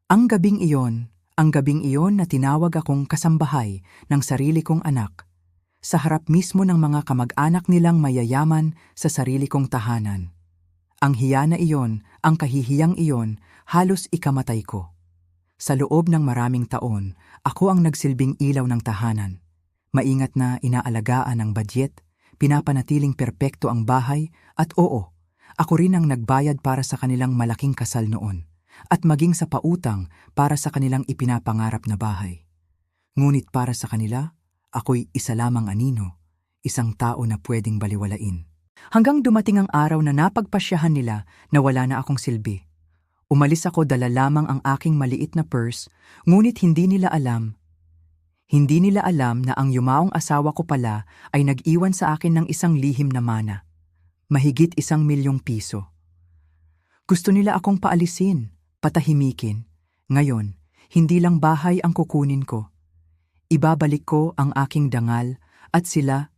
Ang gabing iyon na tinawag akong kasambahay ng sarili kong anak, sa harap mismo ng mga kamag-anak nilang mayayaman sa sarili kong tahanan. Ang hiya na iyon, ang kahihiyang iyon, halos ikamatay ko. Sa loob ng maraming taon, ako ang nagsilbing ilaw ng tahanan. Maingat na inaalagaan ang budget, pinapanatiling perpekto ang bahay, at oo, ako rin ang nagbayad para sa kanilang malaking kasal noon, at maging sa pautang para sa kanilang ipinapangarap na bahay. Ngunit para sa kanila, ako'y isa lamang anino, isang tao na pwedeng baliwalain. Hanggang dumating ang araw na napagpasyahan nila na wala na akong silbi. Umalis ako, dala lamang ang aking maliit na purse, ngunit hindi nila alam na ang yumaong asawa ko pala ay nag-iwan sa akin ng isang lihim na mana. Mahigit 1,000,000 piso. Gusto nila akong paalisin, patahimikin. Ngayon, hindi lang bahay ang kukunin ko. Ibabalik ko ang aking dangal at sila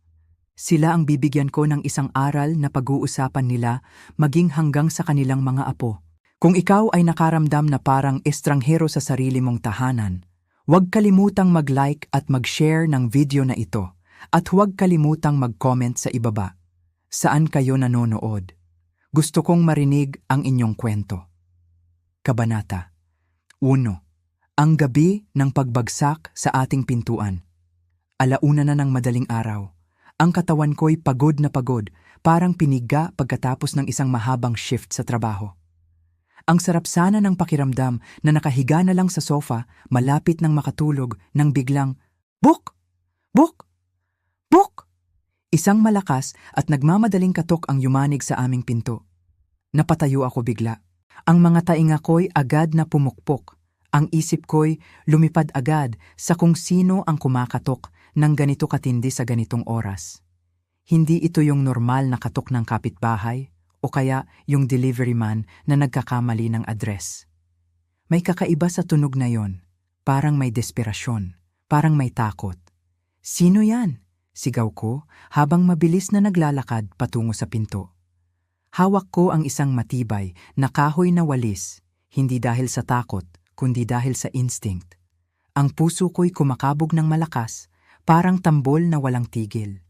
ang bibigyan ko ng isang aral na pag-uusapan nila maging hanggang sa kanilang mga apo. Kung ikaw ay nakaramdam na parang estranghero sa sarili mong tahanan, huwag kalimutang mag-like at mag-share ng video na ito at huwag kalimutang mag-comment sa ibaba. Saan kayo nanonood? Gusto kong marinig ang inyong kwento. Kabanata 1. Ang gabi ng pagbagsak sa ating pintuan. 1:00 na ng madaling araw. Ang katawan ko'y pagod na pagod, parang piniga pagkatapos ng isang mahabang shift sa trabaho. Ang sarap sana ng pakiramdam na nakahiga na lang sa sofa, malapit nang makatulog, nang biglang, "Buk! Buk! Buk!" Isang malakas at nagmamadaling katok ang yumanig sa aming pinto. Napatayo ako bigla. Ang mga tainga ko'y agad na pumukpok. Ang isip ko'y lumipad agad sa kung sino ang kumakatok ng ganito katindi sa ganitong oras. Hindi ito yung normal na katok ng kapitbahay o kaya yung delivery man na nagkakamali ng address. May kakaiba sa tunog na yon. Parang may desperasyon, parang may takot. "Sino yan?" sigaw ko habang mabilis na naglalakad patungo sa pinto. Hawak ko ang isang matibay na kahoy na walis, hindi dahil sa takot, kundi dahil sa instinct. Ang puso ko'y kumakabog ng malakas, parang tambol na walang tigil.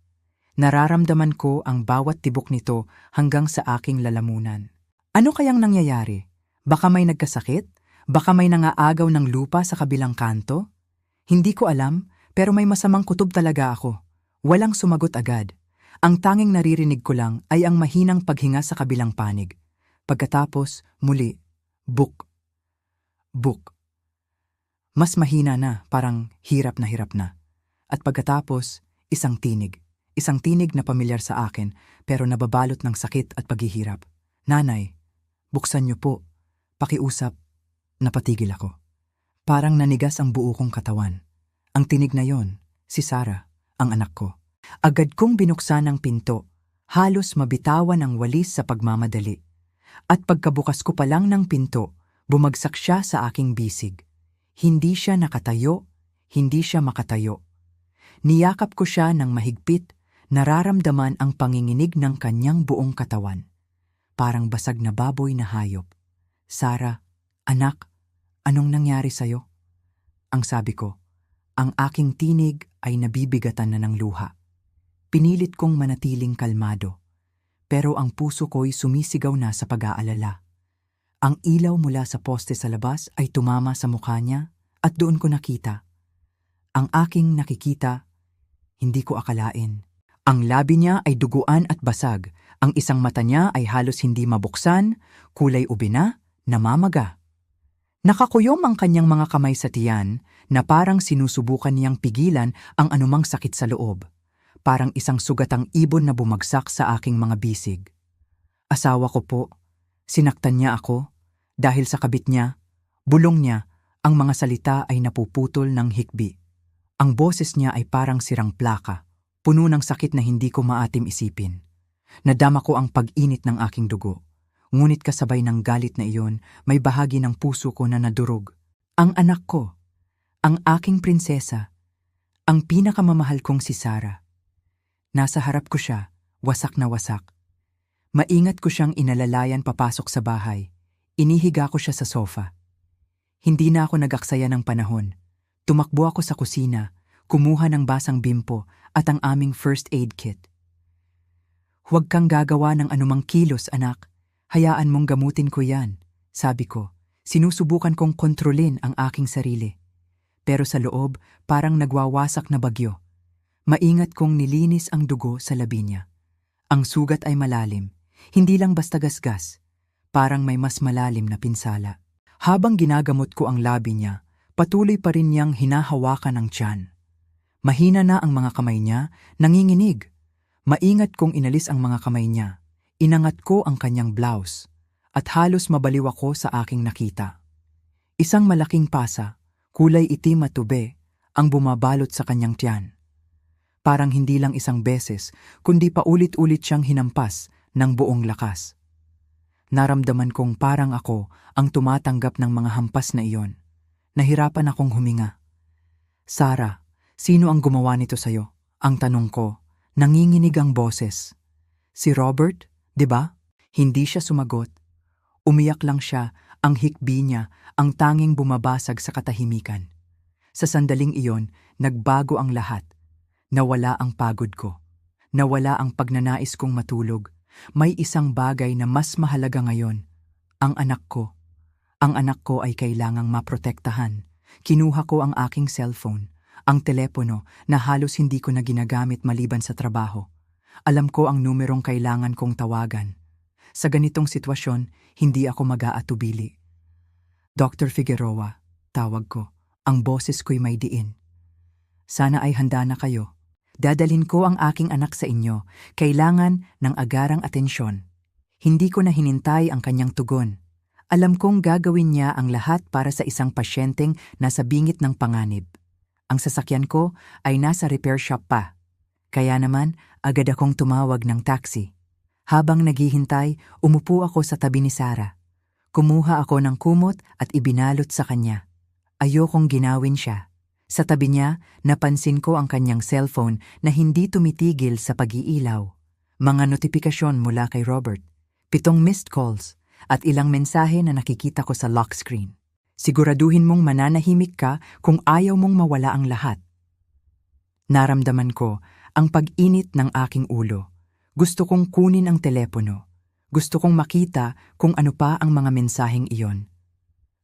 Nararamdaman ko ang bawat tibok nito hanggang sa aking lalamunan. Ano kayang nangyayari? Baka may nagkasakit? Baka may nangaagaw ng lupa sa kabilang kanto? Hindi ko alam, pero may masamang kutob talaga ako. Walang sumagot agad. Ang tanging naririnig ko lang ay ang mahinang paghinga sa kabilang panig. Pagkatapos, muli, buk. Buk. Mas mahina na, parang hirap na. At pagkatapos, isang tinig. Isang tinig na pamilyar sa akin, pero nababalot ng sakit at paghihirap. "Nanay, buksan niyo po. Pakiusap." Napatigil ako. Parang nanigas ang buo kong katawan. Ang tinig na yon, si Sarah, ang anak ko. Agad kong binuksan ang pinto, halos mabitawan ang walis sa pagmamadali. At pagkabukas ko pa lang ng pinto, bumagsak siya sa aking bisig. Hindi siya nakatayo, hindi siya makatayo. Niyakap ko siya ng mahigpit, nararamdaman ang panginginig ng kanyang buong katawan. Parang basag na baboy na hayop. "Sarah, anak, anong nangyari sa'yo?" Ang sabi ko, ang aking tinig ay nabibigatan na ng luha. Pinilit kong manatiling kalmado, pero ang puso ko'y sumisigaw na sa pag-aalala. Ang ilaw mula sa poste sa labas ay tumama sa mukha niya at doon ko nakita. Ang aking nakikita, hindi ko akalain. Ang labi niya ay duguan at basag. Ang isang mata niya ay halos hindi mabuksan, kulay ube na, namamaga. Nakakuyom ang kanyang mga kamay sa tiyan na parang sinusubukan niyang pigilan ang anumang sakit sa loob. Parang isang sugatang ibon na bumagsak sa aking mga bisig. Asawa ko po, sinaktan niya ako, dahil sa kabit niya, bulong niya, ang mga salita ay napuputol ng hikbi. Ang boses niya ay parang sirang plaka, puno ng sakit na hindi ko maatim isipin. Nadama ko ang pag-init ng aking dugo, ngunit kasabay ng galit na iyon, may bahagi ng puso ko na nadurog. Ang anak ko, ang aking prinsesa, ang pinakamamahal kong si Sarah. Nasa harap ko siya, wasak na wasak. Maingat ko siyang inalalayan papasok sa bahay. Inihiga ko siya sa sofa. Hindi na ako nag-aksaya ng panahon. Tumakbo ako sa kusina, kumuha ng basang bimpo at ang aming first aid kit. "Huwag kang gagawa ng anumang kilos, anak. Hayaan mong gamutin ko yan," sabi ko. Sinusubukan kong kontrolin ang aking sarili. Pero sa loob, parang nagwawasak na bagyo. Maingat kong nilinis ang dugo sa labi niya. Ang sugat ay malalim, hindi lang basta gasgas. Parang may mas malalim na pinsala. Habang ginagamot ko ang labi niya, patuloy pa rin niyang hinahawakan ang tiyan. Mahina na ang mga kamay niya, nanginginig. Maingat kong inalis ang mga kamay niya. Inangat ko ang kanyang blouse. At halos mabaliw ako sa aking nakita. Isang malaking pasa, kulay itim at tube, ang bumabalot sa kanyang tiyan. Parang hindi lang isang beses, kundi paulit-ulit siyang hinampas ng buong lakas. Naramdaman kong parang ako ang tumatanggap ng mga hampas na iyon. Nahirapan akong huminga. "Sarah, sino ang gumawa nito sa'yo?" Ang tanong ko, nanginginig ang boses. "Si Robert, di ba?" Hindi siya sumagot. Umiyak lang siya, ang hikbi niya, ang tanging bumabasag sa katahimikan. Sa sandaling iyon, nagbago ang lahat. Nawala ang pagod ko. Nawala ang pagnanais kong matulog. May isang bagay na mas mahalaga ngayon. Ang anak ko. Ang anak ko ay kailangang maprotektahan. Kinuha ko ang aking cellphone, ang telepono na halos hindi ko na ginagamit maliban sa trabaho. Alam ko ang numerong kailangan kong tawagan. Sa ganitong sitwasyon, hindi ako mag-aatubili. "Dr. Figueroa," tawag ko. Ang boses ko'y may diin. "Sana ay handa na kayo. Dadalhin ko ang aking anak sa inyo. Kailangan ng agarang atensyon." Hindi ko na hinintay ang kanyang tugon. Alam kong gagawin niya ang lahat para sa isang pasyenteng nasa bingit ng panganib. Ang sasakyan ko ay nasa repair shop pa. Kaya naman, agad akong tumawag ng taxi. Habang naghihintay, umupo ako sa tabi ni Sarah. Kumuha ako ng kumot at ibinalot sa kanya. Ayokong ginawin siya. Sa tabi niya, napansin ko ang kanyang cellphone na hindi tumitigil sa pag-iilaw. Mga notifikasyon mula kay Robert, 7 missed calls, at ilang mensahe na nakikita ko sa lock screen. "Siguraduhin mong mananahimik ka kung ayaw mong mawala ang lahat." Naramdaman ko ang pag-init ng aking ulo. Gusto kong kunin ang telepono. Gusto kong makita kung ano pa ang mga mensaheng iyon.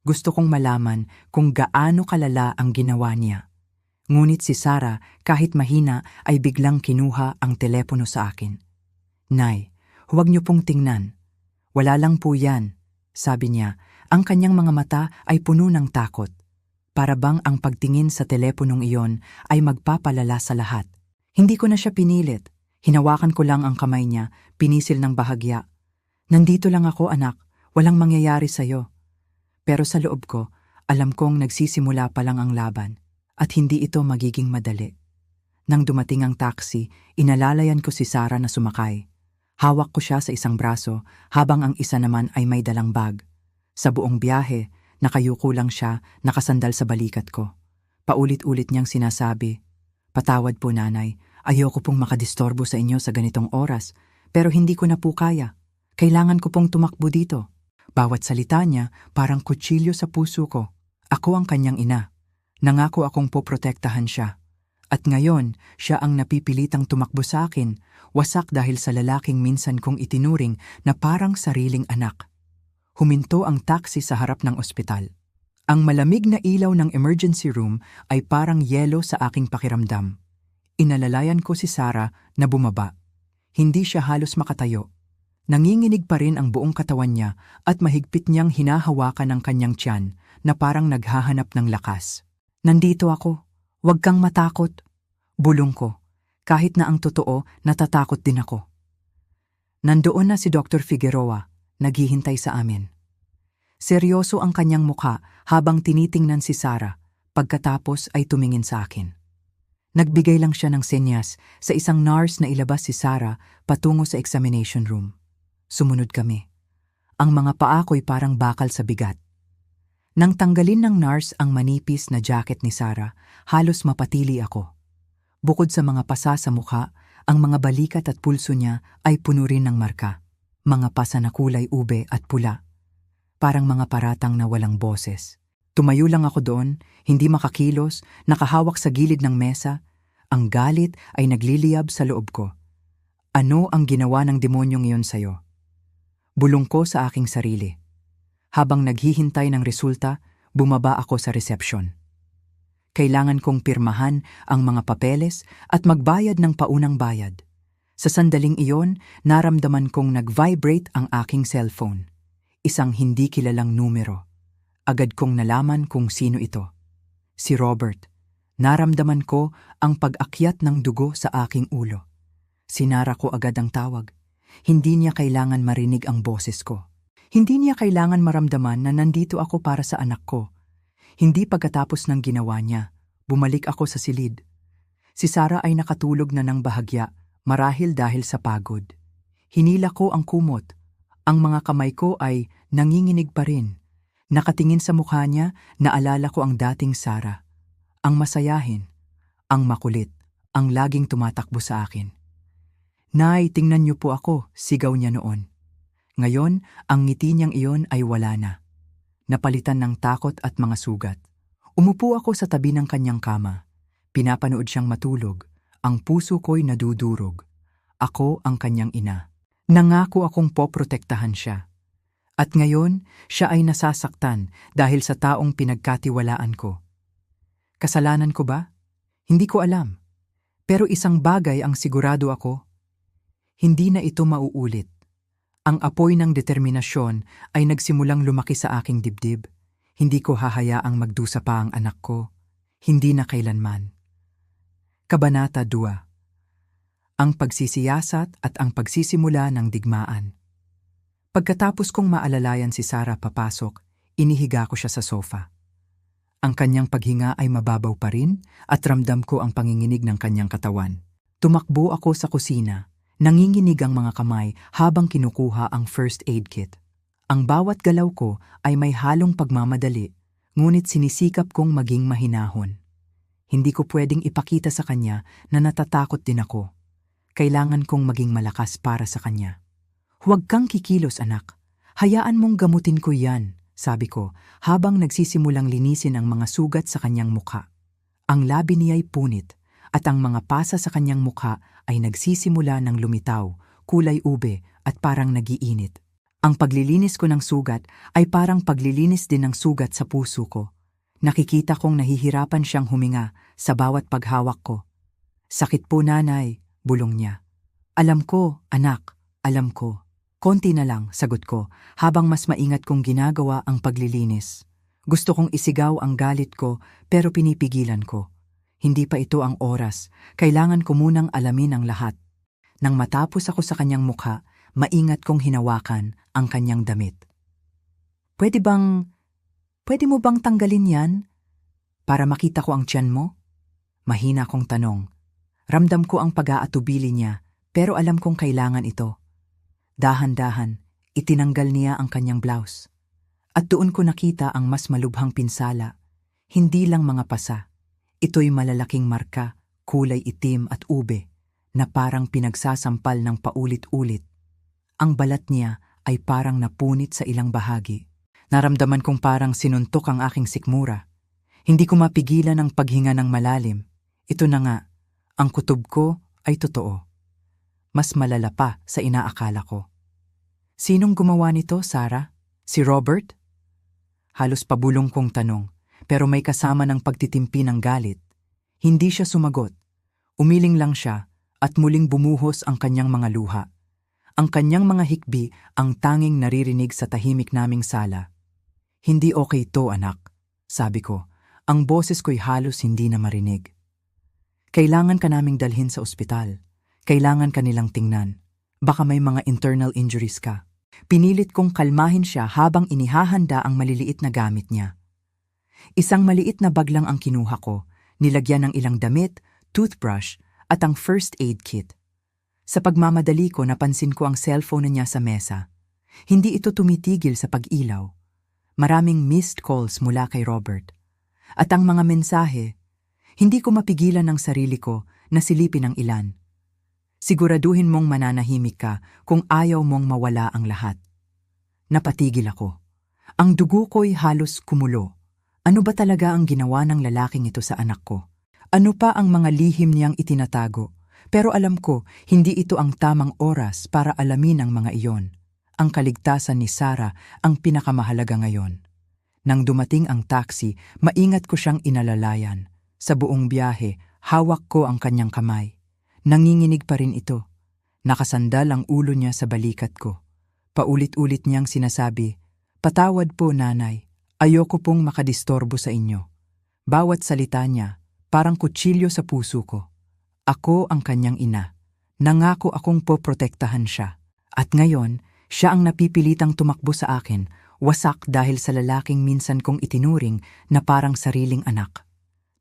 Gusto kong malaman kung gaano kalala ang ginawa niya. Ngunit si Sarah, kahit mahina, ay biglang kinuha ang telepono sa akin. "Nay, huwag niyo pong tingnan. Wala lang po yan," sabi niya. Ang kanyang mga mata ay puno ng takot. Para bang ang pagtingin sa teleponong iyon ay magpapalala sa lahat. Hindi ko na siya pinilit. Hinawakan ko lang ang kamay niya, pinisil ng bahagya. "Nandito lang ako, anak. Walang mangyayari sa'yo." Pero sa loob ko, alam kong nagsisimula pa lang ang laban at hindi ito magiging madali. Nang dumating ang taxi, inalalayan ko si Sarah na sumakay. Hawak ko siya sa isang braso habang ang isa naman ay may dalang bag. Sa buong biyahe, nakayuko lang siya, nakasandal sa balikat ko. Paulit-ulit niyang sinasabi, "Patawad po, nanay. Ayoko pong makadistorbo sa inyo sa ganitong oras, pero hindi ko na po kaya. Kailangan ko pong tumakbo dito." Bawat salita niya parang kutsilyo sa puso ko. Ako ang kanyang ina. Nangako akong poprotektahan siya. At ngayon, siya ang napipilitang tumakbo sa akin, wasak dahil sa lalaking minsan kong itinuring na parang sariling anak. Huminto ang taxi sa harap ng ospital. Ang malamig na ilaw ng emergency room ay parang yelo sa aking pakiramdam. Inalalayan ko si Sarah na bumaba. Hindi siya halos makatayo. Nanginginig pa rin ang buong katawan niya at mahigpit niyang hinahawakan ang kanyang tiyan na parang naghahanap ng lakas. "Nandito ako. Huwag kang matakot." Bulong ko. Kahit na ang totoo, natatakot din ako. Nandoon na si Dr. Figueroa, naghihintay sa amin. Seryoso ang kanyang mukha habang tinitingnan si Sarah, pagkatapos ay tumingin sa akin. Nagbigay lang siya ng senyas sa isang nurse na ilabas si Sarah patungo sa examination room. Sumunod kami. Ang mga paa ko'y parang bakal sa bigat. Nang tanggalin ng nurse ang manipis na jacket ni Sarah, halos mapatili ako. Bukod sa mga pasa sa mukha, ang mga balikat at pulso niya ay puno rin ng marka. Mga pasa na kulay ube at pula. Parang mga paratang na walang boses. Tumayo lang ako doon, hindi makakilos, nakahawak sa gilid ng mesa. Ang galit ay nagliliyab sa loob ko. Ano ang ginawa ng demonyong iyon sa'yo? Bulong ko sa aking sarili. Habang naghihintay ng resulta, bumaba ako sa reception. Kailangan kong pirmahan ang mga papeles at magbayad ng paunang bayad. Sa sandaling iyon, naramdaman kong nag-vibrate ang aking cellphone. Isang hindi kilalang numero. Agad kong nalaman kung sino ito. Si Robert. Naramdaman ko ang pag-akyat ng dugo sa aking ulo. Sinara ko agad ang tawag. Hindi niya kailangan marinig ang boses ko. Hindi niya kailangan maramdaman na nandito ako para sa anak ko. Hindi pagkatapos ng ginawa niya, bumalik ako sa silid. Si Sarah ay nakatulog na ng bahagya, marahil dahil sa pagod. Hinila ko ang kumot. Ang mga kamay ko ay nanginginig pa rin. Nakatingin sa mukha niya, naalala ko ang dating Sarah. Ang masayahin, ang makulit, ang laging tumatakbo sa akin. "Nay, tingnan niyo po ako," sigaw niya noon. Ngayon, ang ngiti niyang iyon ay wala na. Napalitan ng takot at mga sugat. Umupo ako sa tabi ng kanyang kama. Pinapanood siyang matulog. Ang puso ko'y nadudurog. Ako ang kanyang ina. Nangako akong poprotektahan siya. At ngayon, siya ay nasasaktan dahil sa taong pinagkatiwalaan ko. Kasalanan ko ba? Hindi ko alam. Pero isang bagay ang sigurado ako. Hindi na ito mauulit. Ang apoy ng determinasyon ay nagsimulang lumaki sa aking dibdib. Hindi ko hahayaang magdusa pa ang anak ko. Hindi na kailanman. Kabanata 2. Ang pagsisiyasat at ang pagsisimula ng digmaan. Pagkatapos kong maalalayan si Sarah papasok, inihiga ko siya sa sofa. Ang kanyang paghinga ay mababaw pa rin at ramdam ko ang panginginig ng kanyang katawan. Tumakbo ako sa kusina, nanginginig ang mga kamay habang kinukuha ang first aid kit. Ang bawat galaw ko ay may halong pagmamadali, ngunit sinisikap kong maging mahinahon. Hindi ko pwedeng ipakita sa kanya na natatakot din ako. Kailangan kong maging malakas para sa kanya. "Huwag kang kikilos, anak. Hayaan mong gamutin ko yan," sabi ko habang nagsisimulang linisin ang mga sugat sa kanyang mukha. Ang labi niya'y punit at ang mga pasa sa kanyang mukha ay nagsisimula ng lumitaw, kulay ube at parang nagiinit. Ang paglilinis ko ng sugat ay parang paglilinis din ng sugat sa puso ko. Nakikita kong nahihirapan siyang huminga sa bawat paghawak ko. "Sakit po, nanay," bulong niya. "Alam ko, anak, alam ko." "Konti na lang," sagot ko, habang mas maingat kong ginagawa ang paglilinis. Gusto kong isigaw ang galit ko, pero pinipigilan ko. Hindi pa ito ang oras, kailangan ko munang alamin ang lahat. Nang matapos ako sa kanyang mukha, maingat kong hinawakan ang kanyang damit. Pwede mo bang tanggalin yan? Para makita ko ang tiyan mo?" Mahina kong tanong. Ramdam ko ang pag-aatubili niya, pero alam kong kailangan ito. Dahan-dahan, itinanggal niya ang kanyang blouse. At doon ko nakita ang mas malubhang pinsala. Hindi lang mga pasa. Ito'y malalaking marka, kulay itim at ube, na parang pinagsasampal ng paulit-ulit. Ang balat niya ay parang napunit sa ilang bahagi. Naramdaman kong parang sinuntok ang aking sikmura. Hindi ko mapigilan ang paghinga ng malalim. Ito na nga, ang kutob ko ay totoo. Mas malala pa sa inaakala ko. "Sinong gumawa nito, Sarah? Si Robert?" Halos pabulong kong tanong, pero may kasama ng pagtitimpi ng galit. Hindi siya sumagot. Umiling lang siya at muling bumuhos ang kanyang mga luha. Ang kanyang mga hikbi ang tanging naririnig sa tahimik naming sala. "Hindi okay to, anak," sabi ko. Ang boses ko'y halos hindi na marinig. "Kailangan ka naming dalhin sa ospital. Kailangan ka nilang tingnan. Baka may mga internal injuries ka." Pinilit kong kalmahin siya habang inihahanda ang maliliit na gamit niya. Isang maliit na bag lang ang kinuha ko, nilagyan ng ilang damit, toothbrush, at ang first aid kit. Sa pagmamadali ko, napansin ko ang cellphone niya sa mesa. Hindi ito tumitigil sa pag-ilaw. Maraming missed calls mula kay Robert. At ang mga mensahe, hindi ko mapigilan ang sarili ko na silipin ang ilan. "Siguraduhin mong mananahimik ka kung ayaw mong mawala ang lahat." Napatigil ako. Ang dugo ko'y halos kumulo. Ano ba talaga ang ginawa ng lalaking ito sa anak ko? Ano pa ang mga lihim niyang itinatago? Pero alam ko, hindi ito ang tamang oras para alamin ang mga iyon. Ang kaligtasan ni Sarah ang pinakamahalaga ngayon. Nang dumating ang taxi, maingat ko siyang inalalayan. Sa buong biyahe, hawak ko ang kanyang kamay. Nanginginig pa rin ito. Nakasandal ang ulo niya sa balikat ko. Paulit-ulit niyang sinasabi, "Patawad po, nanay. Ayoko pong makadistorbo sa inyo." Bawat salita niya, parang kutsilyo sa puso ko. Ako ang kanyang ina. Nangako akong poprotektahan siya. At ngayon, siya ang napipilitang tumakbo sa akin, wasak dahil sa lalaking minsan kong itinuring na parang sariling anak.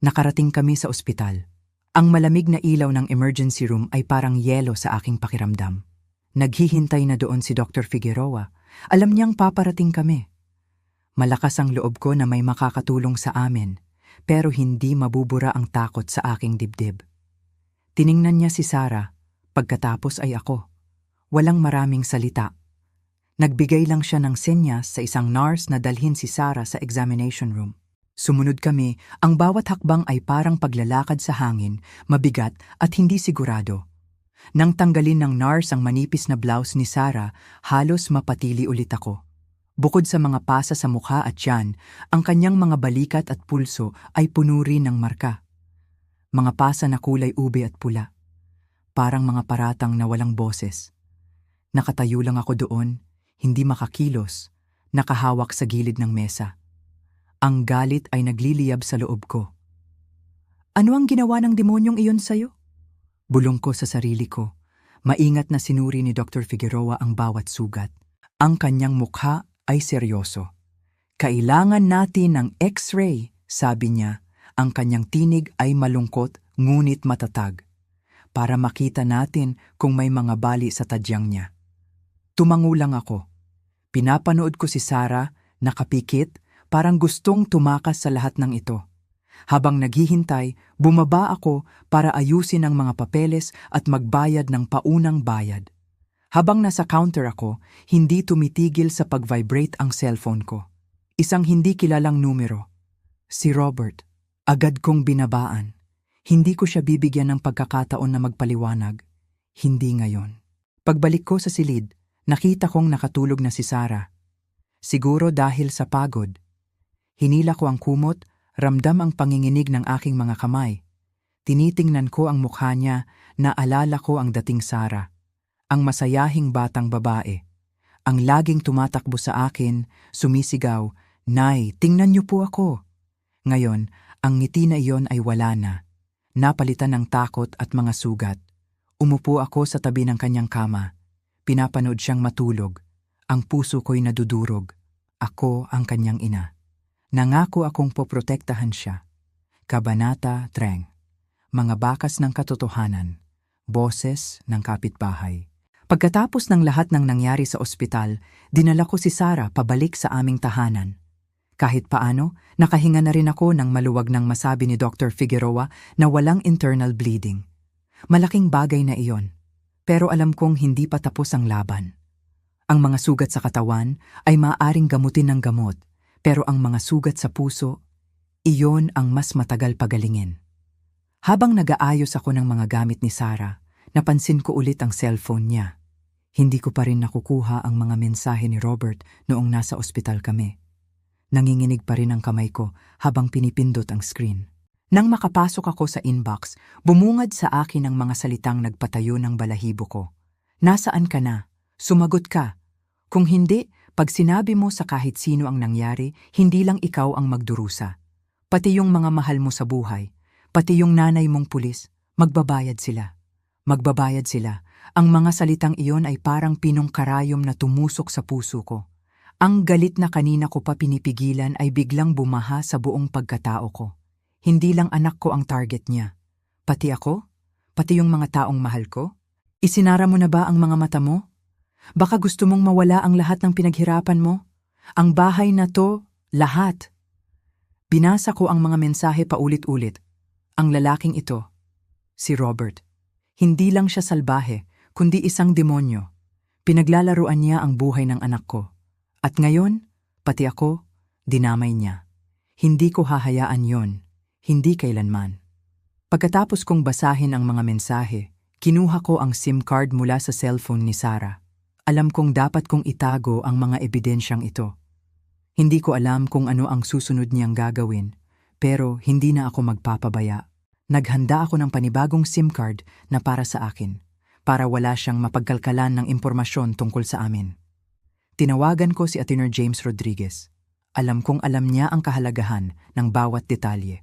Nakarating kami sa ospital. Ang malamig na ilaw ng emergency room ay parang yelo sa aking pakiramdam. Naghihintay na doon si Dr. Figueroa. Alam niyang paparating kami. Malakas ang loob ko na may makakatulong sa amin, pero hindi mabubura ang takot sa aking dibdib. Tiningnan niya si Sarah, pagkatapos ay ako. Walang maraming salita. Nagbigay lang siya ng senyas sa isang nurse na dalhin si Sarah sa examination room. Sumunod kami, ang bawat hakbang ay parang paglalakad sa hangin, mabigat at hindi sigurado. Nang tanggalin ng nurse ang manipis na blouse ni Sarah, halos mapatili ulit ako. Bukod sa mga pasa sa mukha at tiyan, ang kanyang mga balikat at pulso ay puno rin ng marka. Mga pasa na kulay ube at pula. Parang mga paratang na walang boses. Nakatayo lang ako doon, hindi makakilos, nakahawak sa gilid ng mesa. Ang galit ay nagliliyab sa loob ko. Ano ang ginawa ng demonyong iyon sa'yo? Bulong ko sa sarili ko. Maingat na sinuri ni Dr. Figueroa ang bawat sugat. Ang kanyang mukha ay seryoso. Kailangan natin ng X-ray, sabi niya. Ang kanyang tinig ay malungkot ngunit matatag. Para makita natin kung may mga bali sa tadyang niya. Tumango lang ako. Pinapanood ko si Sarah, nakapikit, parang gustong tumakas sa lahat ng ito. Habang naghihintay, bumaba ako para ayusin ang mga papeles at magbayad ng paunang bayad. Habang nasa counter ako, hindi tumitigil sa pag-vibrate ang cellphone ko. Isang hindi kilalang numero. Si Robert. Agad kong binabaan. Hindi ko siya bibigyan ng pagkakataon na magpaliwanag. Hindi ngayon. Pagbalik ko sa silid, nakita kong nakatulog na si Sarah. Siguro dahil sa pagod. Hinila ko ang kumot, ramdam ang panginginig ng aking mga kamay. Tinitingnan ko ang mukha niya, naalala ko ang dating Sarah. Ang masayahing batang babae. Ang laging tumatakbo sa akin, sumisigaw, "Nay, tingnan niyo po ako." Ngayon, ang ngiti na iyon ay wala na. Napalitan ng takot at mga sugat. Umupo ako sa tabi ng kanyang kama. Pinapanood siyang matulog. Ang puso ko'y nadudurog. Ako ang kanyang ina. Nangako akong poprotektahan siya. Kabanata 3. Mga bakas ng katotohanan. Boses ng kapitbahay. Pagkatapos ng lahat ng nangyari sa ospital, dinala ko si Sarah pabalik sa aming tahanan. Kahit paano, nakahinga na rin ako nang maluwag nang masabi ni Dr. Figueroa na walang internal bleeding. Malaking bagay na iyon. Pero alam kong hindi pa tapos ang laban. Ang mga sugat sa katawan ay maaaring gamutin ng gamot, pero ang mga sugat sa puso, iyon ang mas matagal pagalingin. Habang nag-aayos ako ng mga gamit ni Sarah, napansin ko ulit ang cellphone niya. Hindi ko pa rin nakukuha ang mga mensahe ni Robert noong nasa ospital kami. Nanginginig pa rin ang kamay ko habang pinipindot ang screen. Nang makapasok ako sa inbox, bumungad sa akin ang mga salitang nagpatayo ng balahibo ko. "Nasaan ka na? Sumagot ka. Kung hindi, pag sinabi mo sa kahit sino ang nangyari, hindi lang ikaw ang magdurusa. Pati yung mga mahal mo sa buhay, pati yung nanay mong pulis, magbabayad sila. Magbabayad sila." Ang mga salitang iyon ay parang pinong karayom na tumusok sa puso ko. Ang galit na kanina ko pa pinipigilan ay biglang bumaha sa buong pagkatao ko. Hindi lang anak ko ang target niya. Pati ako? Pati yung mga taong mahal ko? Isinara mo na ba ang mga mata mo? Baka gusto mong mawala ang lahat ng pinaghirapan mo? Ang bahay na to, lahat. Binasa ko ang mga mensahe paulit-ulit. Ang lalaking ito, si Robert. Hindi lang siya salbahe, kundi isang demonyo. Pinaglalaruan niya ang buhay ng anak ko. At ngayon, pati ako, dinamay niya. Hindi ko hahayaan yon, hindi kailanman. Pagkatapos kong basahin ang mga mensahe, kinuha ko ang SIM card mula sa cellphone ni Sarah. Alam kong dapat kong itago ang mga ebidensyang ito. Hindi ko alam kung ano ang susunod niyang gagawin, pero hindi na ako magpapabaya. Naghanda ako ng panibagong SIM card na para sa akin, para wala siyang mapagkalkalan ng impormasyon tungkol sa amin. Tinawagan ko si Attorney James Rodriguez. Alam kong alam niya ang kahalagahan ng bawat detalye.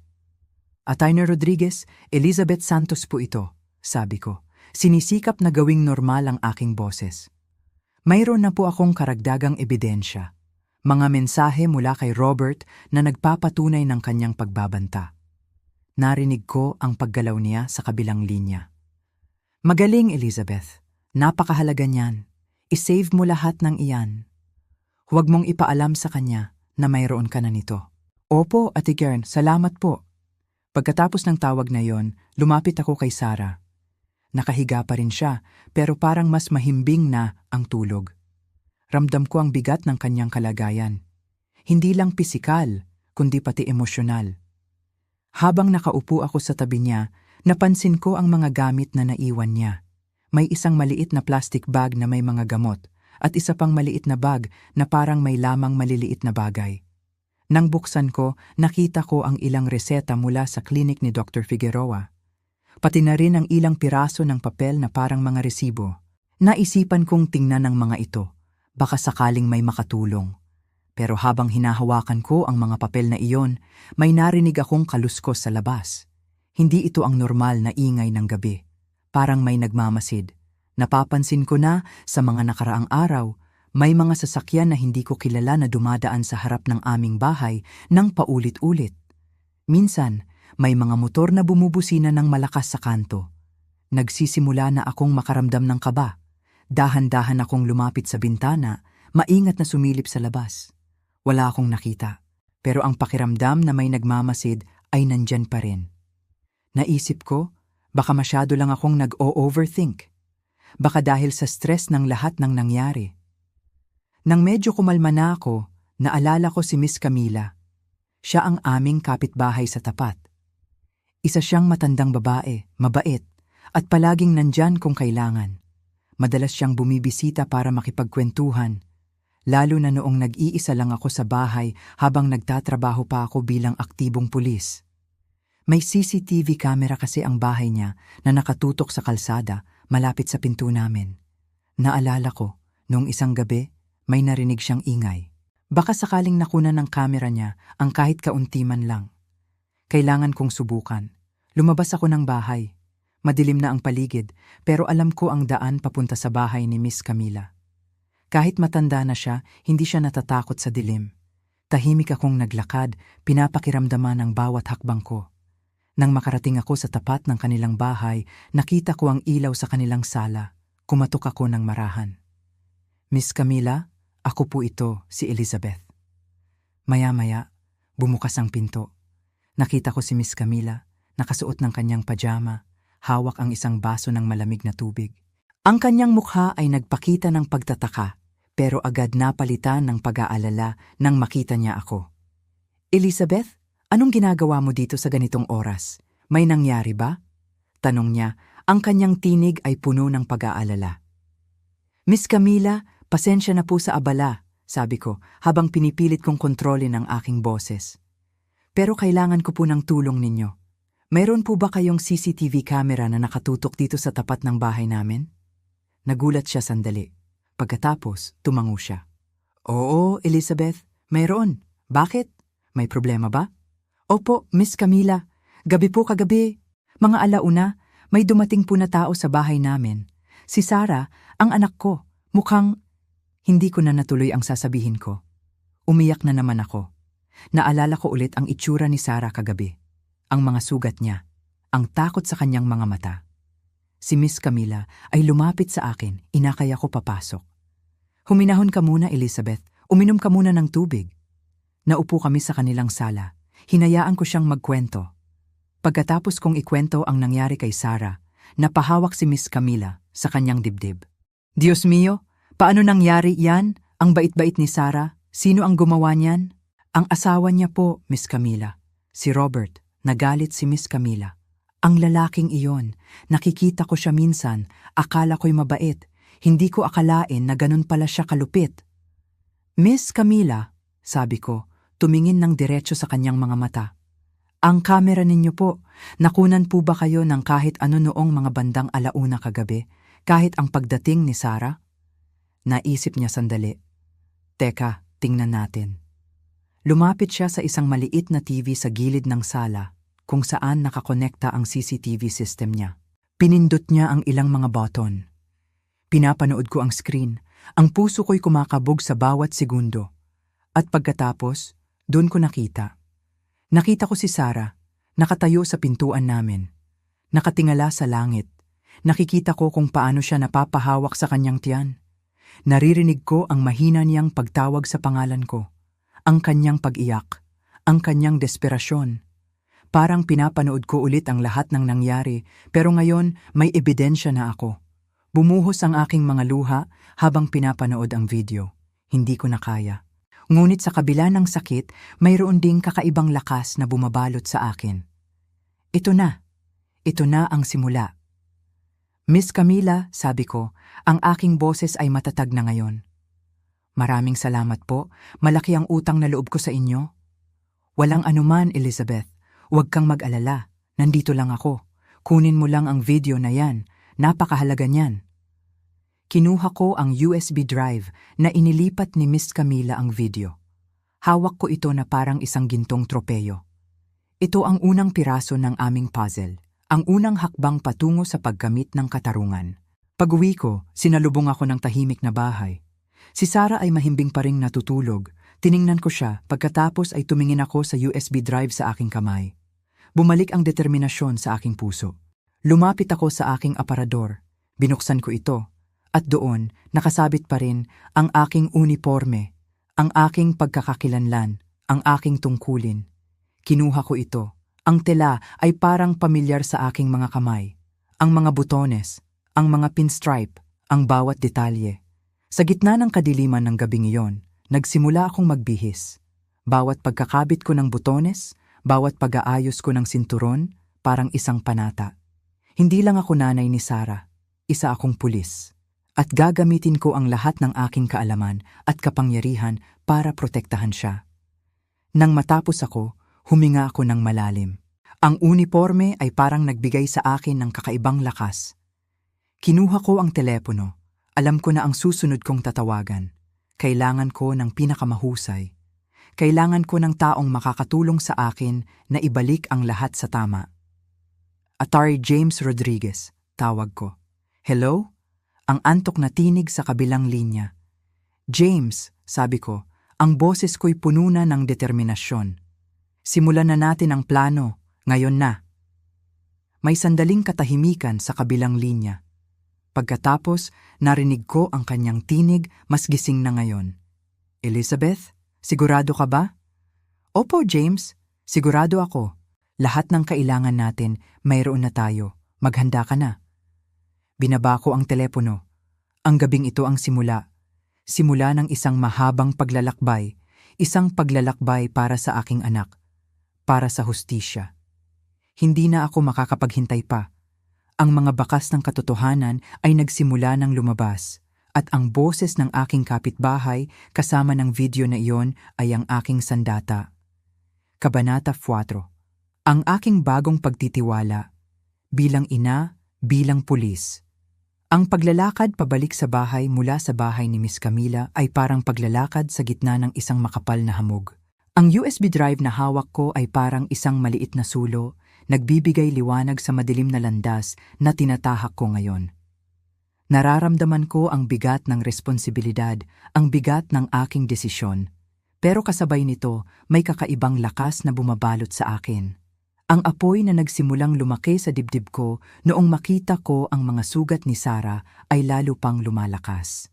Attorney Rodriguez, Elizabeth Santos po ito, sabi ko. Sinisikap na gawing normal ang aking boses. Mayroon na po akong karagdagang ebidensya. Mga mensahe mula kay Robert na nagpapatunay ng kanyang pagbabanta. Narinig ko ang paggalaw niya sa kabilang linya. Magaling, Elizabeth. Napakahalaga niyan. I-save mo lahat ng iyan. Huwag mong ipaalam sa kanya na mayroon ka na nito. Opo, Ate Karen, salamat po. Pagkatapos ng tawag na yon, lumapit ako kay Sarah. Nakahiga pa rin siya, pero parang mas mahimbing na ang tulog. Ramdam ko ang bigat ng kanyang kalagayan. Hindi lang pisikal, kundi pati emosyonal. Habang nakaupo ako sa tabi niya, napansin ko ang mga gamit na naiwan niya. May isang maliit na plastic bag na may mga gamot, at isa pang maliit na bag na parang may lamang maliliit na bagay. Nang buksan ko, nakita ko ang ilang reseta mula sa klinik ni Dr. Figueroa. Pati na rin ang ilang piraso ng papel na parang mga resibo. Naisipan kong tingnan ang mga ito, baka sakaling may makatulong. Pero habang hinahawakan ko ang mga papel na iyon, may narinig akong kaluskos sa labas. Hindi ito ang normal na ingay ng gabi. Parang may nagmamasid. Napapansin ko na sa mga nakaraang araw, may mga sasakyan na hindi ko kilala na dumadaan sa harap ng aming bahay nang paulit-ulit. Minsan, may mga motor na bumubusina ng malakas sa kanto. Nagsisimula na akong makaramdam ng kaba. Dahan-dahan akong lumapit sa bintana, maingat na sumilip sa labas. Wala akong nakita, pero ang pakiramdam na may nagmamasid ay nandyan pa rin. Naisip ko, baka masyado lang akong nag-o-overthink. Baka dahil sa stress ng lahat ng nangyari. Nang medyo kumalma na ako, naalala ko si Miss Camila. Siya ang aming kapitbahay sa tapat. Isa siyang matandang babae, mabait, at palaging nandyan kung kailangan. Madalas siyang bumibisita para makipagkwentuhan, lalo na noong nag-iisa lang ako sa bahay habang nagtatrabaho pa ako bilang aktibong pulis. May CCTV camera kasi ang bahay niya na nakatutok sa kalsada malapit sa pinto namin. Naalala ko, noong isang gabi, may narinig siyang ingay. Baka sakaling nakunan ng camera niya ang kahit kaunti man lang. Kailangan kong subukan. Lumabas ako ng bahay. Madilim na ang paligid, pero alam ko ang daan papunta sa bahay ni Miss Camila. Kahit matanda na siya, hindi siya natatakot sa dilim. Tahimik akong naglakad, pinapakiramdaman ang bawat hakbang ko. Nang makarating ako sa tapat ng kanilang bahay, nakita ko ang ilaw sa kanilang sala. Kumatok ako ng marahan. Miss Camila, ako po ito, si Elizabeth. Maya-maya, bumukas ang pinto. Nakita ko si Miss Camila, nakasuot ng kanyang pajama, hawak ang isang baso ng malamig na tubig. Ang kanyang mukha ay nagpakita ng pagtataka, pero agad napalitan ng pag-aalala nang makita niya ako. Elizabeth? Anong ginagawa mo dito sa ganitong oras? May nangyari ba? Tanong niya, ang kanyang tinig ay puno ng pag-aalala. Miss Camila, pasensya na po sa abala, sabi ko, habang pinipilit kong kontrolin ang aking boses. Pero kailangan ko po ng tulong ninyo. Mayroon po ba kayong CCTV camera na nakatutok dito sa tapat ng bahay namin? Nagulat siya sandali. Pagkatapos, tumango siya. Oo, Elizabeth, mayroon. Bakit? May problema ba? Opo, Miss Camila. Gabi po kagabi. Mga alauna, may dumating po na tao sa bahay namin. Si Sarah, ang anak ko. Mukhang hindi ko na natuloy ang sasabihin ko. Umiyak na naman ako. Naalala ko ulit ang itsura ni Sarah kagabi. Ang mga sugat niya. Ang takot sa kanyang mga mata. Si Miss Camila ay lumapit sa akin. Inakay ako papasok. Huminahon ka muna, Elizabeth. Uminom ka muna ng tubig. Naupo kami sa kanilang sala. Hinayaan ko siyang magkwento. Pagkatapos kong ikwento ang nangyari kay Sarah, napahawak si Miss Camila sa kanyang dibdib. Diyos mio, paano nangyari yan? Ang bait-bait ni Sarah? Sino ang gumawa niyan? Ang asawa niya po, Miss Camila. Si Robert. Nagalit si Miss Camila. Ang lalaking iyon, nakikita ko siya minsan, akala ko'y mabait. Hindi ko akalain na ganun pala siya kalupit. Miss Camila, sabi ko, tumingin ng diretso sa kanyang mga mata. Ang kamera ninyo po, nakunan po ba kayo ng kahit ano noong mga bandang alauna kagabi, kahit ang pagdating ni Sarah? Naisip niya sandali. Teka, tingnan natin. Lumapit siya sa isang maliit na TV sa gilid ng sala, kung saan nakakonekta ang CCTV system niya. Pinindot niya ang ilang mga button. Pinapanood ko ang screen. Ang puso ko'y kumakabog sa bawat segundo. At pagkatapos, doon ko nakita. Nakita ko si Sarah, nakatayo sa pintuan namin. Nakatingala sa langit. Nakikita ko kung paano siya napapahawak sa kanyang tiyan. Naririnig ko ang mahina niyang pagtawag sa pangalan ko. Ang kanyang pag-iyak. Ang kanyang desperasyon. Parang pinapanood ko ulit ang lahat ng nangyari, pero ngayon may ebidensya na ako. Bumuhos ang aking mga luha habang pinapanood ang video. Hindi ko na kaya. Ngunit sa kabila ng sakit, mayroon ding kakaibang lakas na bumabalot sa akin. Ito na. Ito na ang simula. Miss Camila, sabi ko, ang aking boses ay matatag na ngayon. Maraming salamat po. Malaki ang utang na loob ko sa inyo. Walang anuman, Elizabeth. Huwag kang mag-alala. Nandito lang ako. Kunin mo lang ang video na yan. Napakahalaga niyan. Kinuha ko ang USB drive na inilipat ni Miss Camila ang video. Hawak ko ito na parang isang gintong tropeyo. Ito ang unang piraso ng aming puzzle. Ang unang hakbang patungo sa paggamit ng katarungan. Pag-uwi ko, sinalubong ako ng tahimik na bahay. Si Sarah ay mahimbing pa ring natutulog. Tiningnan ko siya, pagkatapos ay tumingin ako sa USB drive sa aking kamay. Bumalik ang determinasyon sa aking puso. Lumapit ako sa aking aparador. Binuksan ko ito. At doon, nakasabit pa rin ang aking uniforme, ang aking pagkakakilanlan, ang aking tungkulin. Kinuha ko ito. Ang tela ay parang pamilyar sa aking mga kamay. Ang mga butones, ang mga pinstripe, ang bawat detalye. Sa gitna ng kadiliman ng gabing iyon, nagsimula akong magbihis. Bawat pagkakabit ko ng butones, bawat pag-aayos ko ng sinturon, parang isang panata. Hindi lang ako nanay ni Sarah, isa akong pulis. At gagamitin ko ang lahat ng aking kaalaman at kapangyarihan para protektahan siya. Nang matapos ako, huminga ako ng malalim. Ang uniforme ay parang nagbigay sa akin ng kakaibang lakas. Kinuha ko ang telepono. Alam ko na ang susunod kong tatawagan. Kailangan ko ng pinakamahusay. Kailangan ko ng taong makakatulong sa akin na ibalik ang lahat sa tama. Attorney James Rodriguez, tawag ko. Hello? Ang antok na tinig sa kabilang linya. James, sabi ko, ang boses ko'y puno na ng determinasyon. Simulan na natin ang plano, ngayon na. May sandaling katahimikan sa kabilang linya. Pagkatapos, narinig ko ang kanyang tinig mas gising na ngayon. Elizabeth, sigurado ka ba? Opo, James, sigurado ako. Lahat ng kailangan natin, mayroon na tayo. Maghanda ka na. Binaba ko ang telepono. Ang gabing ito ang simula. Simula ng isang mahabang paglalakbay. Isang paglalakbay para sa aking anak. Para sa hustisya. Hindi na ako makakapaghintay pa. Ang mga bakas ng katotohanan ay nagsimula ng lumabas. At ang boses ng aking kapitbahay kasama ng video na iyon ay ang aking sandata. Kabanata 4. Ang aking bagong pagtitiwala. Bilang ina, bilang pulis. Ang paglalakad pabalik sa bahay mula sa bahay ni Miss Camila ay parang paglalakad sa gitna ng isang makapal na hamog. Ang USB drive na hawak ko ay parang isang maliit na sulo, nagbibigay liwanag sa madilim na landas na tinatahak ko ngayon. Nararamdaman ko ang bigat ng responsibilidad, ang bigat ng aking desisyon. Pero kasabay nito, may kakaibang lakas na bumabalot sa akin. Ang apoy na nagsimulang lumaki sa dibdib ko noong makita ko ang mga sugat ni Sarah ay lalo pang lumalakas.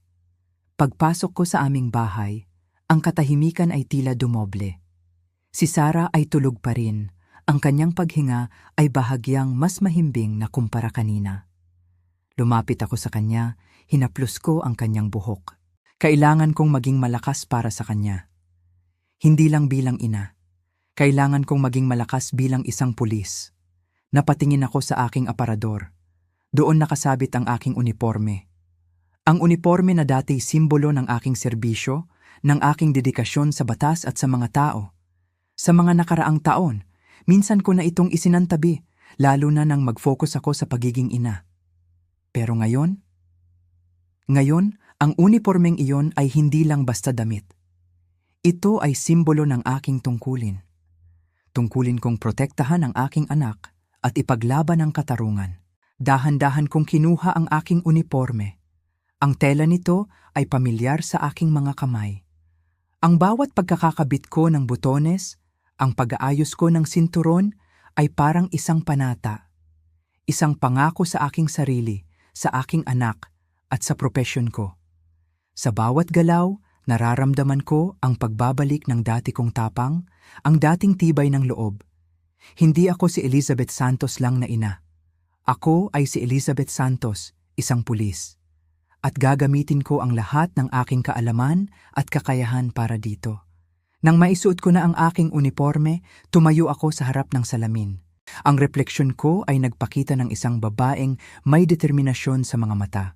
Pagpasok ko sa aming bahay, ang katahimikan ay tila dumoble. Si Sarah ay tulog pa rin. Ang kanyang paghinga ay bahagyang mas mahimbing na kumpara kanina. Lumapit ako sa kanya, hinaplos ko ang kanyang buhok. Kailangan kong maging malakas para sa kanya. Hindi lang bilang ina. Kailangan kong maging malakas bilang isang pulis. Napatingin ako sa aking aparador. Doon nakasabit ang aking uniforme. Ang uniforme na dati simbolo ng aking serbisyo, ng aking dedikasyon sa batas at sa mga tao. Sa mga nakaraang taon, minsan ko na itong isinantabi, lalo na nang mag-focus ako sa pagiging ina. Pero ngayon, ang uniformeng iyon ay hindi lang basta damit. Ito ay simbolo ng aking tungkulin. Tungkulin kong protektahan ang aking anak at ipaglaban ang katarungan. Dahan-dahan kong kinuha ang aking uniforme. Ang tela nito ay pamilyar sa aking mga kamay. Ang bawat pagkakakabit ko ng butones, ang pag-aayos ko ng sinturon ay parang isang panata. Isang pangako sa aking sarili, sa aking anak at sa propesyon ko. Sa bawat galaw, nararamdaman ko ang pagbabalik ng dati kong tapang, ang dating tibay ng loob. Hindi ako si Elizabeth Santos lang na ina. Ako ay si Elizabeth Santos, isang pulis. At gagamitin ko ang lahat ng aking kaalaman at kakayahan para dito. Nang maisuot ko na ang aking uniforme, tumayo ako sa harap ng salamin. Ang refleksyon ko ay nagpakita ng isang babaeng may determinasyon sa mga mata.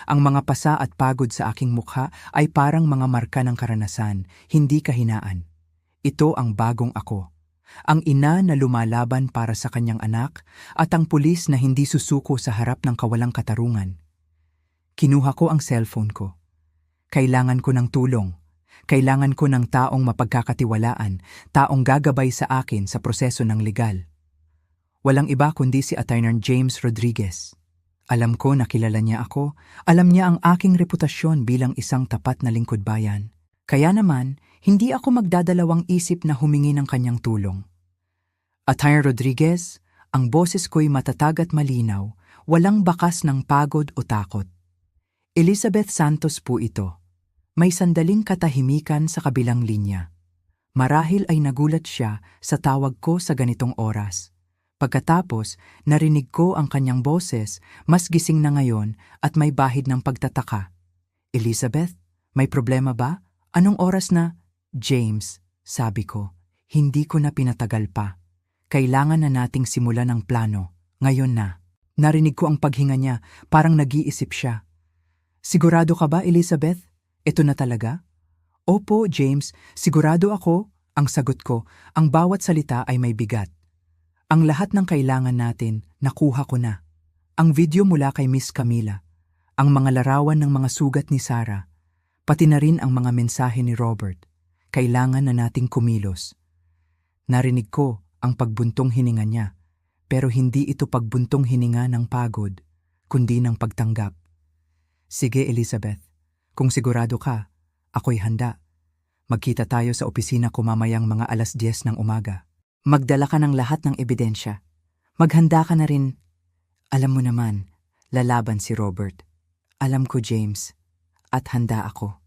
Ang mga pasa at pagod sa aking mukha ay parang mga marka ng karanasan, hindi kahinaan. Ito ang bagong ako. Ang ina na lumalaban para sa kanyang anak at ang pulis na hindi susuko sa harap ng kawalang katarungan. Kinuha ko ang cellphone ko. Kailangan ko ng tulong. Kailangan ko ng taong mapagkakatiwalaan, taong gagabay sa akin sa proseso ng legal. Walang iba kundi si Attorney James Rodriguez. Alam ko na kilala niya ako, alam niya ang aking reputasyon bilang isang tapat na lingkod bayan. Kaya naman, hindi ako magdadalawang isip na humingi ng kanyang tulong. Attorney Rodriguez, ang boses ko'y matatag at malinaw, walang bakas ng pagod o takot. Elizabeth Santos po ito. May sandaling katahimikan sa kabilang linya. Marahil ay nagulat siya sa tawag ko sa ganitong oras. Pagkatapos, narinig ko ang kanyang boses, mas gising na ngayon at may bahid ng pagtataka. Elizabeth, may problema ba? Anong oras na? James, sabi ko, hindi ko na pinatagal pa. Kailangan na nating simulan ang plano. Ngayon na. Narinig ko ang paghinga niya, parang nag-iisip siya. Sigurado ka ba, Elizabeth? Ito na talaga? Opo, James, sigurado ako. Ang sagot ko, ang bawat salita ay may bigat. Ang lahat ng kailangan natin, nakuha ko na. Ang video mula kay Miss Camila, ang mga larawan ng mga sugat ni Sarah, pati na rin ang mga mensahe ni Robert. Kailangan na nating kumilos. Narinig ko ang pagbuntong hininga niya, pero hindi ito pagbuntong hininga ng pagod, kundi ng pagtanggap. Sige, Elizabeth, kung sigurado ka, ako'y handa. Magkita tayo sa opisina ko mamayang mga 10:00 ng umaga. Magdala ka ng lahat ng ebidensya. Maghanda ka na rin. Alam mo naman, lalaban si Robert. Alam ko, James, at handa ako.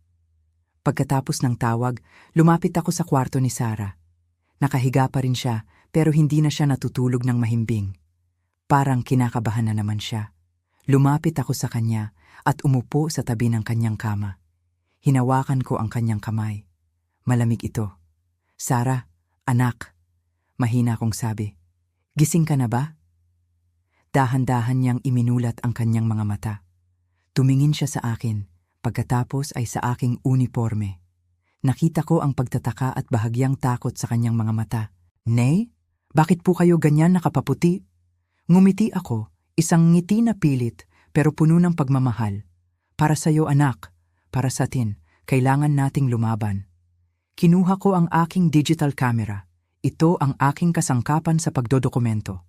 Pagkatapos ng tawag, lumapit ako sa kwarto ni Sarah. Nakahiga pa rin siya, pero hindi na siya natutulog ng mahimbing. Parang kinakabahan na naman siya. Lumapit ako sa kanya at umupo sa tabi ng kanyang kama. Hinawakan ko ang kanyang kamay. Malamig ito. Sarah, anak. Mahina kong sabi. Gising ka na ba? Dahan-dahan niyang iminulat ang kanyang mga mata. Tumingin siya sa akin, pagkatapos ay sa aking uniforme. Nakita ko ang pagtataka at bahagyang takot sa kanyang mga mata. Nay, bakit po kayo ganyan nakapaputi? Ngumiti ako, isang ngiti na pilit pero puno ng pagmamahal. Para sa'yo, anak. Para sa atin, kailangan nating lumaban. Kinuha ko ang aking digital camera. Ito ang aking kasangkapan sa pagdodokumento.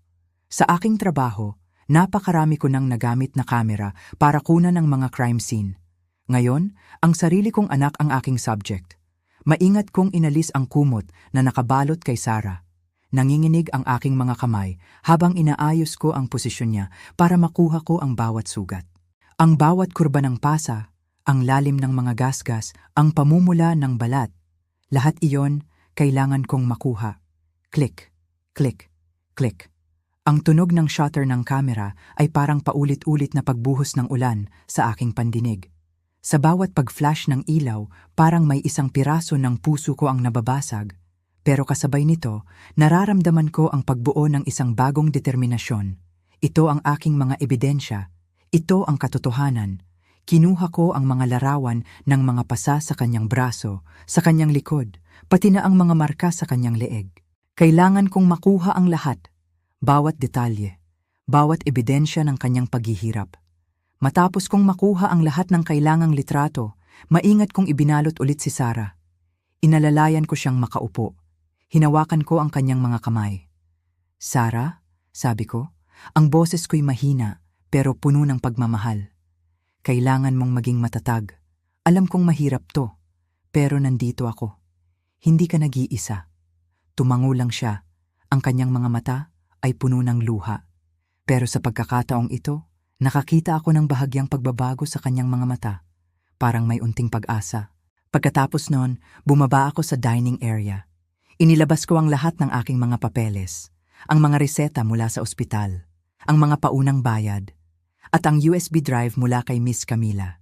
Sa aking trabaho, napakarami ko nang nagamit na camera para kunan ng mga crime scene. Ngayon, ang sarili kong anak ang aking subject. Maingat kong inalis ang kumot na nakabalot kay Sarah. Nanginginig ang aking mga kamay habang inaayos ko ang posisyon niya para makuha ko ang bawat sugat. Ang bawat kurba ng pasa, ang lalim ng mga gasgas, ang pamumula ng balat. Lahat iyon kailangan kong makuha. Click, click, click. Ang tunog ng shutter ng kamera ay parang paulit-ulit na pagbuhos ng ulan sa aking pandinig. Sa bawat pag-flash ng ilaw, parang may isang piraso ng puso ko ang nababasag. Pero kasabay nito, nararamdaman ko ang pagbuo ng isang bagong determinasyon. Ito ang aking mga ebidensya. Ito ang katotohanan. Kinuha ko ang mga larawan ng mga pasa sa kanyang braso, sa kanyang likod, pati na ang mga marka sa kanyang leeg. Kailangan kong makuha ang lahat. Bawat detalye, bawat ebidensya ng kanyang paghihirap. Matapos kong makuha ang lahat ng kailangang litrato, maingat kong ibinalot ulit si Sarah. Inalalayan ko siyang makaupo. Hinawakan ko ang kanyang mga kamay. "Sarah," sabi ko, ang boses ko'y mahina pero puno ng pagmamahal. "Kailangan mong maging matatag. Alam kong mahirap to, pero nandito ako. Hindi ka nag-iisa." Tumango lang siya. Ang kanyang mga mata ay puno ng luha. Pero sa pagkakataong ito, nakakita ako ng bahagyang pagbabago sa kanyang mga mata. Parang may unting pag-asa. Pagkatapos noon, bumaba ako sa dining area. Inilabas ko ang lahat ng aking mga papeles, ang mga reseta mula sa ospital, ang mga paunang bayad, at ang USB drive mula kay Miss Camila.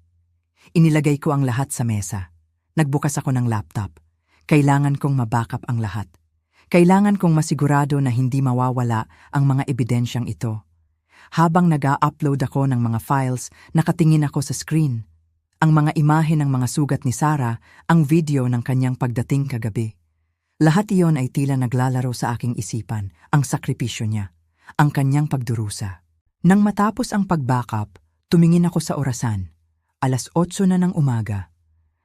Inilagay ko ang lahat sa mesa. Nagbukas ako ng laptop. Kailangan kong mabackup ang lahat. Kailangan kong masigurado na hindi mawawala ang mga ebidensyang ito. Habang nag-a-upload ako ng mga files, nakatingin ako sa screen. Ang mga imahe ng mga sugat ni Sarah, ang video ng kanyang pagdating kagabi. Lahat iyon ay tila naglalaro sa aking isipan, ang sakripisyo niya, ang kanyang pagdurusa. Nang matapos ang pag-backup, tumingin ako sa orasan. 8:00 na ng umaga.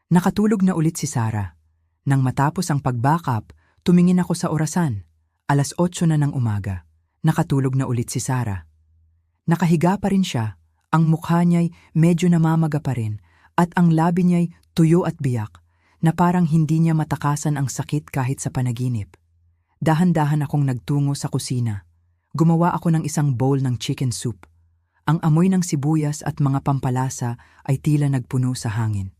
Nakatulog na ulit si Sarah. Nang matapos ang pag-backup, tumingin ako sa orasan. 8:00 na ng umaga. Nakatulog na ulit si Sarah. Nakahiga pa rin siya, ang mukha niya'y medyo namamaga pa rin at ang labi niya'y tuyo at biyak na parang hindi niya matakasan ang sakit kahit sa panaginip. Dahan-dahan akong nagtungo sa kusina. Gumawa ako ng isang bowl ng chicken soup. Ang amoy ng sibuyas at mga pampalasa ay tila nagpuno sa hangin.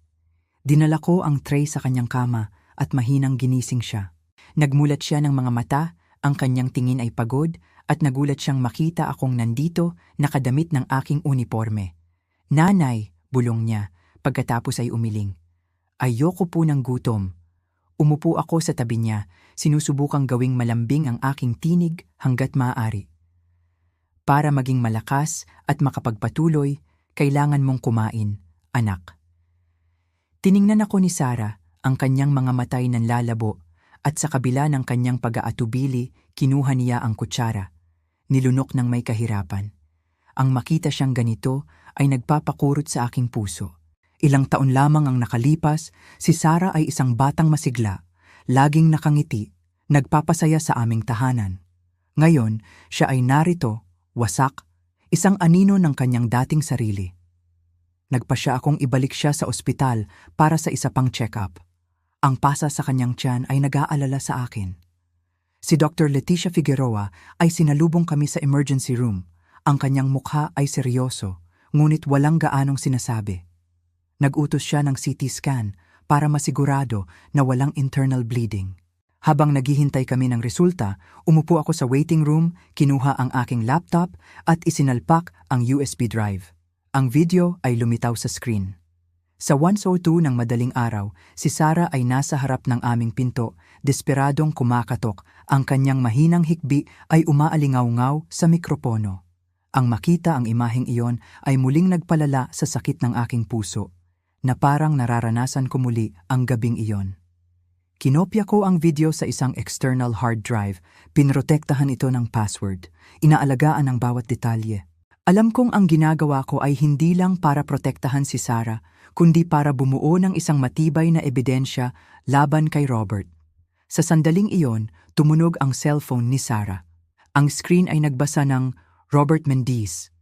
Dinala ko ang tray sa kanyang kama at mahinang ginising siya. Nagmulat siya ng mga mata, ang kanyang tingin ay pagod at nagulat siyang makita akong nandito nakadamit ng aking uniforme. "Nanay," bulong niya pagkatapos ay umiling. Ayoko po ng gutom. Umupo ako sa tabi niya, sinusubukang gawing malambing ang aking tinig hanggat maaari. "Para maging malakas at makapagpatuloy, kailangan mong kumain, anak." Tiningnan ako ni Sarah, ang kanyang mga matay nanlalabo, at sa kabila ng kanyang pag-aatubili, kinuha niya ang kutsara. Nilunok ng may kahirapan. Ang makita siyang ganito ay nagpapakurot sa aking puso. Ilang taon lamang ang nakalipas, si Sarah ay isang batang masigla, laging nakangiti, nagpapasaya sa aming tahanan. Ngayon, siya ay narito, wasak, isang anino ng kanyang dating sarili. Nagpasya akong ibalik siya sa ospital para sa isa pang check-up. Ang pasa sa kanyang tiyan ay nag-aalala sa akin. Si Dr. Leticia Figueroa ay sinalubong kami sa emergency room. Ang kanyang mukha ay seryoso, ngunit walang gaanong sinasabi. Nag-utos siya ng CT scan para masigurado na walang internal bleeding. Habang naghihintay kami ng resulta, umupo ako sa waiting room, kinuha ang aking laptop at isinalpak ang USB drive. Ang video ay lumitaw sa screen. Sa 1:02 ng madaling araw, si Sarah ay nasa harap ng aming pinto, desperadong kumakatok. Ang kanyang mahinang hikbi ay umaalingaw-ngaw sa mikropono. Ang makita ang imaheng iyon ay muling nagpalala sa sakit ng aking puso, na parang nararanasan ko muli ang gabing iyon. Kinopya ko ang video sa isang external hard drive, pinrotektahan ito ng password, inaalagaan ang bawat detalye. Alam kong ang ginagawa ko ay hindi lang para protektahan si Sarah, kundi para bumuo ng isang matibay na ebidensya laban kay Robert. Sa sandaling iyon, tumunog ang cellphone ni Sarah. Ang screen ay nagbasa ng Robert Mendiz.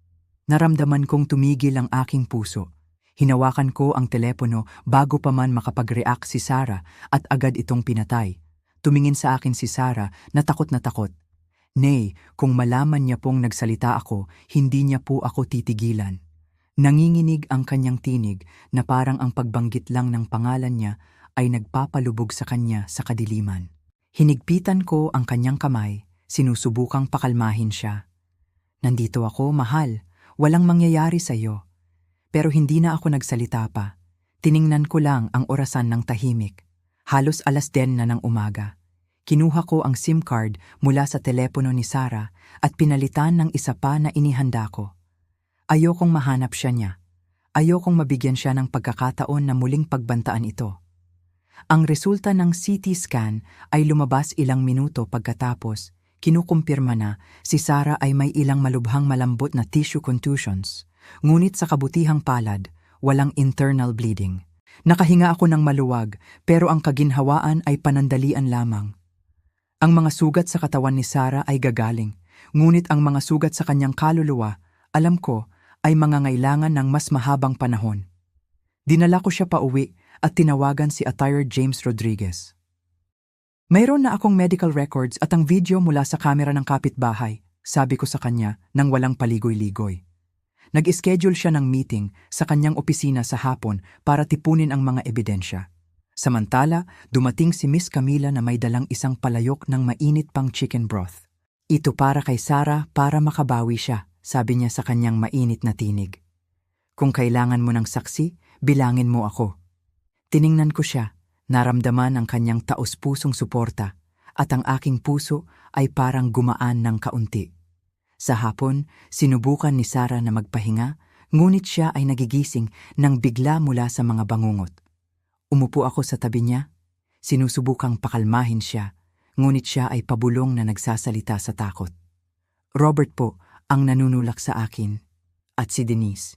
Naramdaman kong tumigil ang aking puso. Hinawakan ko ang telepono bago pa man makapag-react si Sarah at agad itong pinatay. Tumingin sa akin si Sarah na takot na takot. Nay, kung malaman niya pong nagsalita ako, hindi niya po ako titigilan. Nanginginig ang kanyang tinig na parang ang pagbanggit lang ng pangalan niya ay nagpapalubog sa kanya sa kadiliman. Hinigpitan ko ang kanyang kamay, sinusubukang pakalmahin siya. "Nandito ako, mahal. Walang mangyayari sa iyo." Pero hindi na ako nagsalita pa. Tiningnan ko lang ang orasan ng tahimik. Halos 10:00 na ng umaga. Kinuha ko ang SIM card mula sa telepono ni Sarah at pinalitan ng isa pa na inihanda ko. Ayokong mahanap siya niya. Ayokong mabigyan siya ng pagkakataon na muling pagbantaan ito. Ang resulta ng CT scan ay lumabas ilang minuto pagkatapos. Kinukumpirma na si Sarah ay may ilang malubhang malambot na tissue contusions. Ngunit sa kabutihang palad, walang internal bleeding. Nakahinga ako ng maluwag pero ang kaginhawaan ay panandalian lamang. Ang mga sugat sa katawan ni Sarah ay gagaling, ngunit ang mga sugat sa kanyang kaluluwa, alam ko, ay mangangailangan ng mas mahabang panahon. Dinala ko siya pauwi at tinawagan si Attire James Rodriguez. Mayroon na akong medical records at ang video mula sa kamera ng kapitbahay, sabi ko sa kanya nang walang paligoy-ligoy. Nag-schedule siya ng meeting sa kanyang opisina sa hapon para tipunin ang mga ebidensya. Samantala, dumating si Miss Camila na may dalang isang palayok ng mainit pang chicken broth. Ito para kay Sarah para makabawi siya, sabi niya sa kanyang mainit na tinig. Kung kailangan mo ng saksi, bilangin mo ako. Tiningnan ko siya, naramdaman ang kanyang taos-pusong suporta, at ang aking puso ay parang gumaan ng kaunti. Sa hapon, sinubukan ni Sarah na magpahinga, ngunit siya ay nagigising nang bigla mula sa mga bangungot. Umupo ako sa tabi niya, sinusubukang pakalmahin siya, ngunit siya ay pabulong na nagsasalita sa takot. Robert po ang nanunulak sa akin, at si Denise.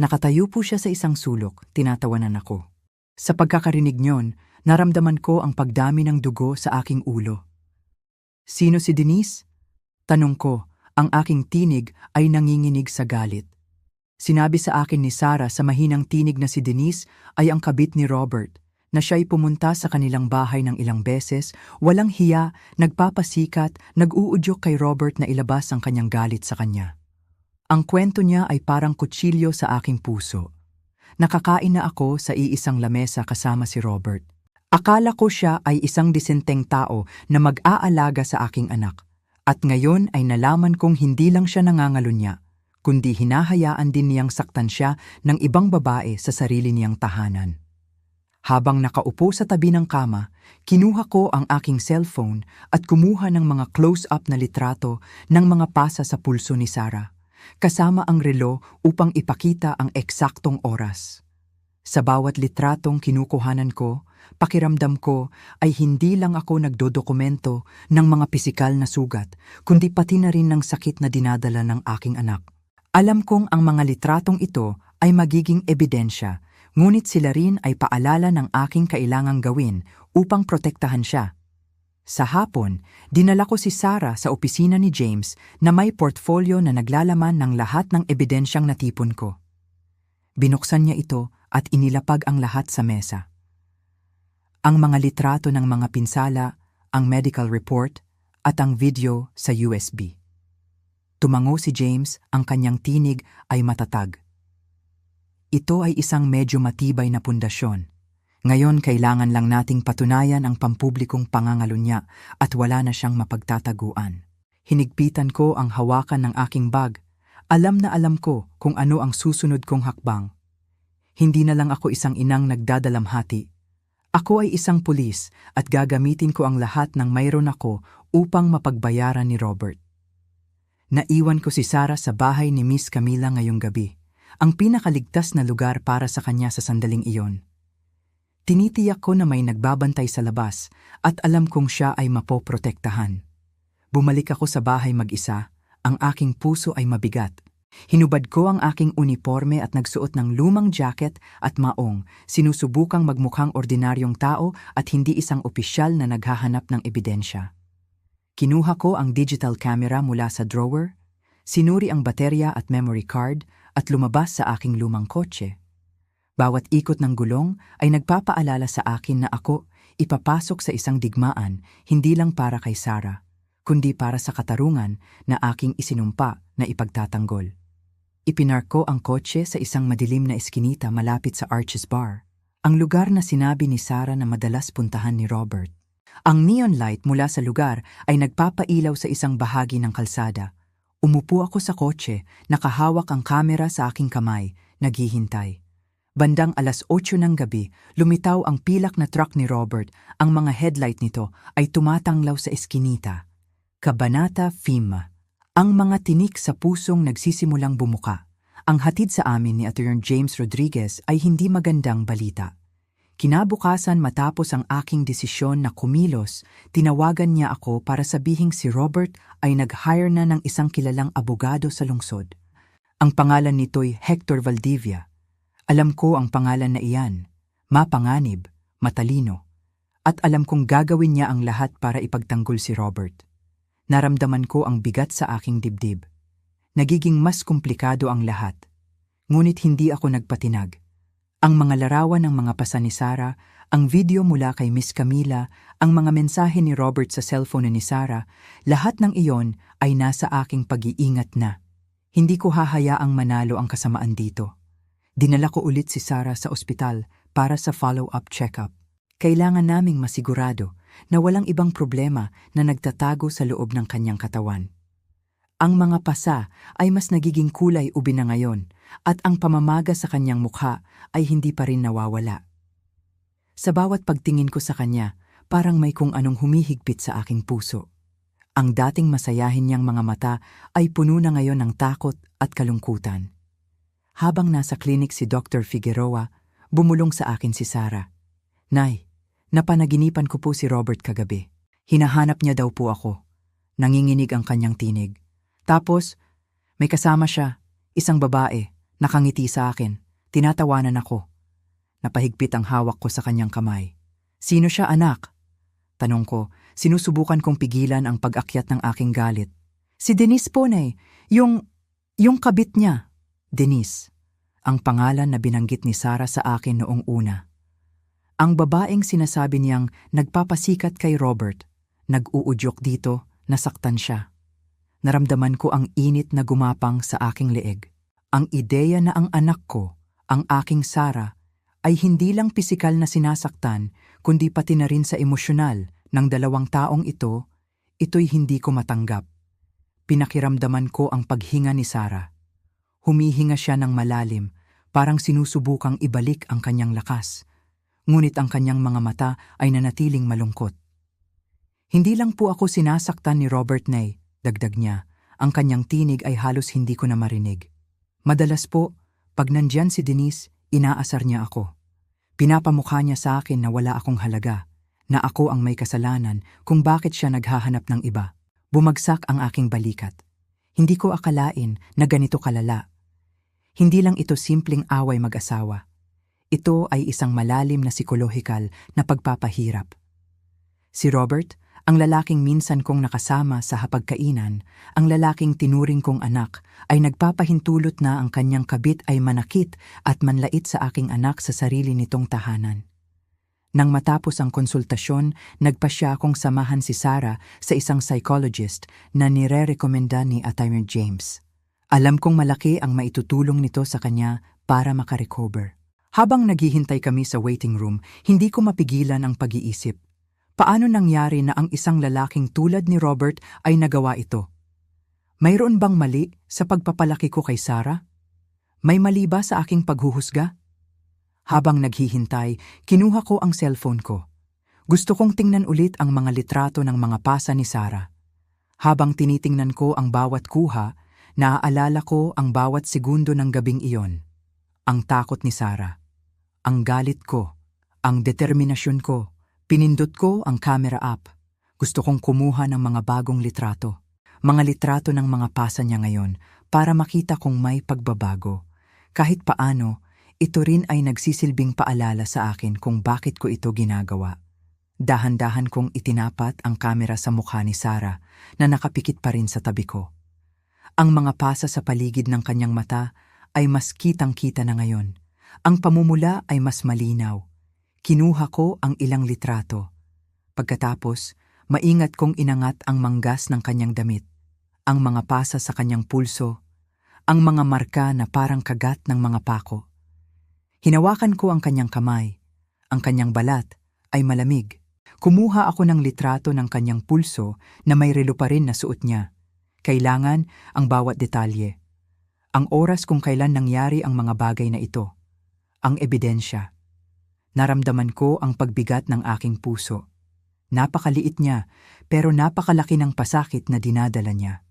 Nakatayo po siya sa isang sulok, tinatawanan ako. Sa pagkakarinig niyon, naramdaman ko ang pagdami ng dugo sa aking ulo. Sino si Denise? Tanong ko, ang aking tinig ay nanginginig sa galit. Sinabi sa akin ni Sarah sa mahinang tinig na si Denise ay ang kabit ni Robert, na siya'y pumunta sa kanilang bahay ng ilang beses, walang hiya, nagpapasikat, nag-uudyok kay Robert na ilabas ang kanyang galit sa kanya. Ang kwento niya ay parang kutsilyo sa aking puso. Nakakain na ako sa iisang lamesa kasama si Robert. Akala ko siya ay isang disenteng tao na mag-aalaga sa aking anak. At ngayon ay nalaman kong hindi lang siya nangangalunya, kundi hinahayaan din niyang saktan siya ng ibang babae sa sarili niyang tahanan. Habang nakaupo sa tabi ng kama, kinuha ko ang aking cellphone at kumuha ng mga close-up na litrato ng mga pasa sa pulso ni Sarah, kasama ang relo upang ipakita ang eksaktong oras. Sa bawat litratong kinukuhanan ko, pakiramdam ko ay hindi lang ako nagdodokumento ng mga pisikal na sugat, kundi pati na rin ng sakit na dinadala ng aking anak. Alam kong ang mga litratong ito ay magiging ebidensya, ngunit sila rin ay paalala ng aking kailangang gawin upang protektahan siya. Sa hapon, dinala ko si Sarah sa opisina ni James na may portfolio na naglalaman ng lahat ng ebidensyang natipon ko. Binuksan niya ito at inilapag ang lahat sa mesa. Ang mga litrato ng mga pinsala, ang medical report, at ang video sa USB. Tumango si James, ang kanyang tinig ay matatag. Ito ay isang medyo matibay na pundasyon. Ngayon kailangan lang nating patunayan ang pampublikong pangangalunya at wala na siyang mapagtataguan. Hinigpitan ko ang hawakan ng aking bag. Alam na alam ko kung ano ang susunod kong hakbang. Hindi na lang ako isang inang nagdadalamhati. Ako ay isang pulis at gagamitin ko ang lahat ng mayroon ako upang mapagbayaran ni Robert. Naiwan ko si Sarah sa bahay ni Miss Camila ngayong gabi, ang pinakaligtas na lugar para sa kanya sa sandaling iyon. Tinitiyak ko na may nagbabantay sa labas at alam kong siya ay mapoprotektahan. Bumalik ako sa bahay mag-isa, ang aking puso ay mabigat. Hinubad ko ang aking uniforme at nagsuot ng lumang jacket at maong, sinusubukang magmukhang ordinaryong tao at hindi isang opisyal na naghahanap ng ebidensya. Kinuha ko ang digital camera mula sa drawer, sinuri ang baterya at memory card at lumabas sa aking lumang kotse. Bawat ikot ng gulong ay nagpapaalala sa akin na ako ipapasok sa isang digmaan hindi lang para kay Sarah, kundi para sa katarungan na aking isinumpa na ipagtatanggol. Ipinark ko ang kotse sa isang madilim na eskinita malapit sa Arches Bar, ang lugar na sinabi ni Sarah na madalas puntahan ni Robert. Ang neon light mula sa lugar ay nagpapailaw sa isang bahagi ng kalsada. Umupo ako sa kotse, nakahawak ang kamera sa aking kamay, naghihintay. Bandang 8:00 ng gabi, lumitaw ang pilak na truck ni Robert. Ang mga headlight nito ay tumatanglaw sa eskinita. Kabanata 5. Ang mga tinik sa pusong nagsisimulang bumuka. Ang hatid sa amin ni Attorney James Rodriguez ay hindi magandang balita. Kinabukasan matapos ang aking desisyon na kumilos, tinawagan niya ako para sabihing si Robert ay nag-hire na ng isang kilalang abogado sa lungsod. Ang pangalan nito'y Hector Valdivia. Alam ko ang pangalan na iyan, mapanganib, matalino, at alam kong gagawin niya ang lahat para ipagtanggol si Robert. Naramdaman ko ang bigat sa aking dibdib. Nagiging mas komplikado ang lahat. Ngunit hindi ako nagpatinag. Ang mga larawan ng mga pasa ni Sarah, ang video mula kay Miss Camila, ang mga mensahe ni Robert sa cellphone ni Sarah, lahat ng iyon ay nasa aking pag-iingat na. Hindi ko hahayaang manalo ang kasamaan dito. Dinala ko ulit si Sarah sa ospital para sa follow-up check-up. Kailangan naming masigurado na walang ibang problema na nagtatago sa loob ng kanyang katawan. Ang mga pasa ay mas nagiging kulay ubi na ngayon at ang pamamaga sa kanyang mukha ay hindi pa rin nawawala. Sa bawat pagtingin ko sa kanya, parang may kung anong humihigpit sa aking puso. Ang dating masayahin niyang mga mata ay puno na ngayon ng takot at kalungkutan. Habang nasa klinik si Dr. Figueroa, bumulong sa akin si Sarah. Nay, napanaginipan ko po si Robert kagabi. Hinahanap niya daw po ako. Nanginginig ang kanyang tinig. Tapos, may kasama siya, isang babae, nakangiti sa akin. Tinatawanan ako. Napahigpit ang hawak ko sa kanyang kamay. Sino siya, anak? Tanong ko, sinusubukan kong pigilan ang pag-akyat ng aking galit. Si Denise po, Nay. Yung kabit niya. Denise, ang pangalan na binanggit ni Sarah sa akin noong una. Ang babaeng sinasabi niyang nagpapasikat kay Robert, nag-uudyok dito, nasaktan siya. Naramdaman ko ang init na gumapang sa aking leeg. Ang ideya na ang anak ko, ang aking Sarah, ay hindi lang pisikal na sinasaktan, kundi pati na rin sa emosyonal ng dalawang taong ito'y hindi ko matanggap. Pinakiramdaman ko ang paghinga ni Sarah. Humihinga siya ng malalim, parang sinusubukang ibalik ang kanyang lakas. Ngunit ang kanyang mga mata ay nanatiling malungkot. Hindi lang po ako sinasaktan ni Robert, Nay, dagdag niya. Ang kanyang tinig ay halos hindi ko na marinig. Madalas po, pag nandyan si Denise, inaasar niya ako. Pinapamukha niya sa akin na wala akong halaga, na ako ang may kasalanan kung bakit siya naghahanap ng iba. Bumagsak ang aking balikat. Hindi ko akalain na ganito kalala. Hindi lang ito simpleng away mag-asawa. Ito ay isang malalim na psikolohikal na pagpapahirap. Si Robert, ang lalaking minsan kong nakasama sa hapagkainan, ang lalaking tinuring kong anak, ay nagpapahintulot na ang kanyang kabit ay manakit at manlait sa aking anak sa sarili nitong tahanan. Nang matapos ang konsultasyon, nagpasya akong samahan si Sarah sa isang psychologist na nire-rekomenda ni Attorney James. Alam kong malaki ang maitutulong nito sa kanya para makarecover. Habang naghihintay kami sa waiting room, hindi ko mapigilan ang pag-iisip. Paano nangyari na ang isang lalaking tulad ni Robert ay nagawa ito? Mayroon bang mali sa pagpapalaki ko kay Sarah? May mali ba sa aking paghuhusga? Habang naghihintay, kinuha ko ang cellphone ko. Gusto kong tingnan ulit ang mga litrato ng mga pasa ni Sarah. Habang tinitingnan ko ang bawat kuha, naaalala ko ang bawat segundo ng gabing iyon. Ang takot ni Sarah, ang galit ko, ang determinasyon ko, pinindot ko ang camera app. Gusto kong kumuha ng mga bagong litrato. Mga litrato ng mga pasa niya ngayon para makita kung may pagbabago. Kahit paano, ito rin ay nagsisilbing paalala sa akin kung bakit ko ito ginagawa. Dahan-dahan kong itinapat ang kamera sa mukha ni Sarah na nakapikit pa rin sa tabi ko. Ang mga pasa sa paligid ng kanyang mata ay mas kitang-kita na ngayon. Ang pamumula ay mas malinaw. Kinuha ko ang ilang litrato. Pagkatapos, maingat kong inangat ang manggas ng kanyang damit, ang mga pasa sa kanyang pulso, ang mga marka na parang kagat ng mga pako. Hinawakan ko ang kanyang kamay. Ang kanyang balat ay malamig. Kumuha ako ng litrato ng kanyang pulso na may relo pa rin na suot niya. Kailangan ang bawat detalye. Ang oras kung kailan nangyari ang mga bagay na ito. ang ebidensya. Naramdaman ko ang pagbigat ng aking puso. Napakaliit niya, pero napakalaki ng pasakit na dinadala niya.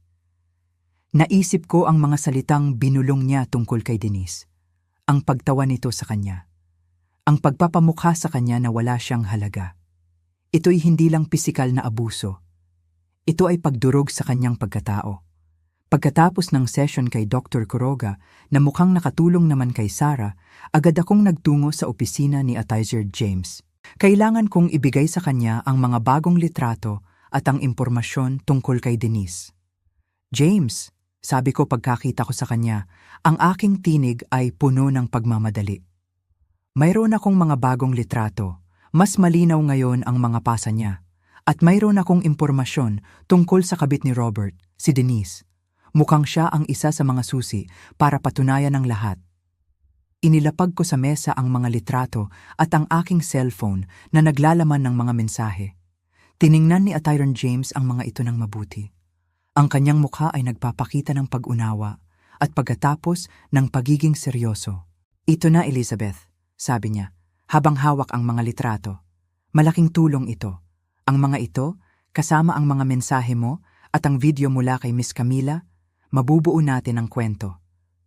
Naisip ko ang mga salitang binulong niya tungkol kay Denise. Ang pagtawa nito sa kanya. Ang pagpapamukha sa kanya na wala siyang halaga. Ito'y hindi lang pisikal na abuso. Ito ay pagdurog sa kanyang pagkatao. Pagkatapos ng session kay Dr. Quiroga na mukhang nakatulong naman kay Sarah, agad akong nagtungo sa opisina ni Attorney James. Kailangan kong ibigay sa kanya ang mga bagong litrato at ang impormasyon tungkol kay Denise. James, sabi ko pagkakita ko sa kanya, ang aking tinig ay puno ng pagmamadali. Mayroon akong mga bagong litrato, mas malinaw ngayon ang mga pasa niya, at mayroon akong impormasyon tungkol sa kabit ni Robert, si Denise. Mukhang siya ang isa sa mga susi para patunayan ang lahat. Inilapag ko sa mesa ang mga litrato at ang aking cellphone na naglalaman ng mga mensahe. Tiningnan ni Attorney James ang mga ito ng mabuti. Ang kanyang mukha ay nagpapakita ng pag-unawa at pagkatapos ng pagiging seryoso. Ito na, Elizabeth, sabi niya, habang hawak ang mga litrato. Malaking tulong ito. Ang mga ito, kasama ang mga mensahe mo at ang video mula kay Miss Camila, mabubuo natin ang kwento.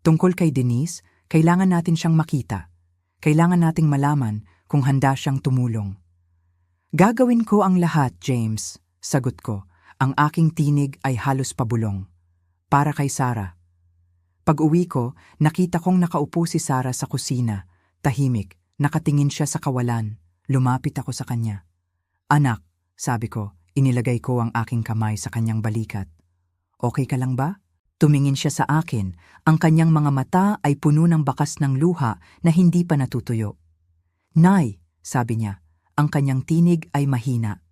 Tungkol kay Denise, kailangan natin siyang makita. Kailangan nating malaman kung handa siyang tumulong. Gagawin ko ang lahat, James, sagot ko. Ang aking tinig ay halos pabulong. Para kay Sarah. Pag-uwi ko, nakita kong nakaupo si Sarah sa kusina, tahimik, nakatingin siya sa kawalan. Lumapit ako sa kanya. Anak, sabi ko, inilagay ko ang aking kamay sa kanyang balikat. Okay ka lang ba? Tumingin siya sa akin, ang kanyang mga mata ay puno ng bakas ng luha na hindi pa natutuyo. Nay, sabi niya, ang kanyang tinig ay mahina.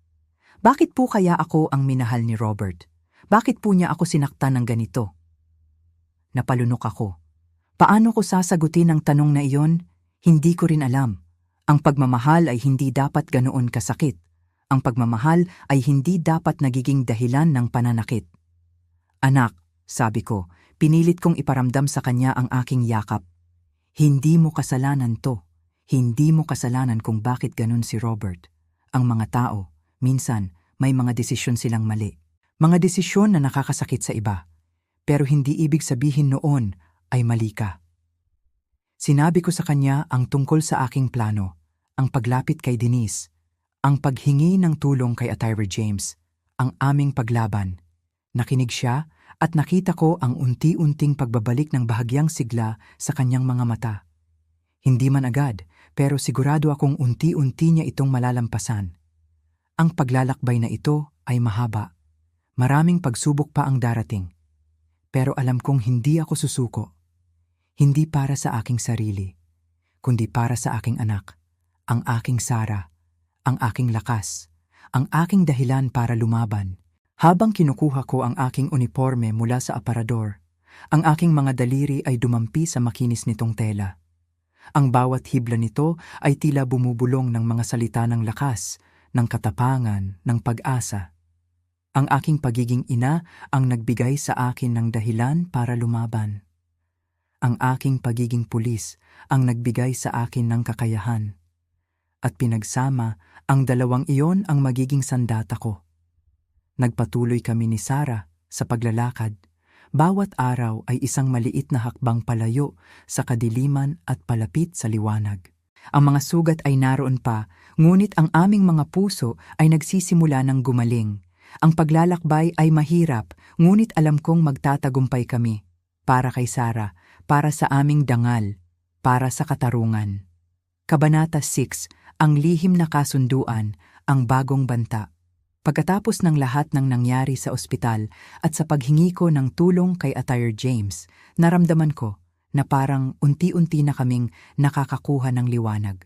Bakit po kaya ako ang minahal ni Robert? Bakit po niya ako sinaktan ng ganito? Napalunok ako. Paano ko sasagutin ang tanong na iyon? Hindi ko rin alam. Ang pagmamahal ay hindi dapat ganoon kasakit. Ang pagmamahal ay hindi dapat nagiging dahilan ng pananakit. Anak, sabi ko, pinilit kong iparamdam sa kanya ang aking yakap. Hindi mo kasalanan to. Hindi mo kasalanan kung bakit ganun si Robert. Ang mga tao, minsan, may mga desisyon silang mali. Mga desisyon na nakakasakit sa iba. Pero hindi ibig sabihin noon ay mali ka. Sinabi ko sa kanya ang tungkol sa aking plano, ang paglapit kay Denise, ang paghingi ng tulong kay Attorney James, ang aming paglaban. Nakinig siya at nakita ko ang unti-unting pagbabalik ng bahagyang sigla sa kanyang mga mata. Hindi man agad, pero sigurado akong unti-unti niya itong malalampasan. Ang paglalakbay na ito ay mahaba. Maraming pagsubok pa ang darating. Pero alam kong hindi ako susuko. Hindi para sa aking sarili, kundi para sa aking anak, ang aking Sarah, ang aking lakas, ang aking dahilan para lumaban. Habang kinukuha ko ang aking uniforme mula sa aparador, ang aking mga daliri ay dumampi sa makinis nitong tela. Ang bawat hibla nito ay tila bumubulong ng mga salita ng lakas, ng katapangan, ng pag-asa. Ang aking pagiging ina ang nagbigay sa akin ng dahilan para lumaban. Ang aking pagiging pulis ang nagbigay sa akin ng kakayahan. At pinagsama, ang dalawang iyon ang magiging sandata ko. Nagpatuloy kami ni Sarah sa paglalakad. Bawat araw ay isang maliit na hakbang palayo sa kadiliman at palapit sa liwanag. Ang mga sugat ay naroon pa, ngunit ang aming mga puso ay nagsisimula ng gumaling. Ang paglalakbay ay mahirap, ngunit alam kong magtatagumpay kami. Para kay Sarah, para sa aming dangal, para sa katarungan. Kabanata 6, ang lihim na kasunduan, ang bagong banta. Pagkatapos ng lahat ng nangyari sa ospital at sa paghingi ko ng tulong kay Attorney James, naramdaman ko na parang unti-unti na kaming nakakakuha ng liwanag.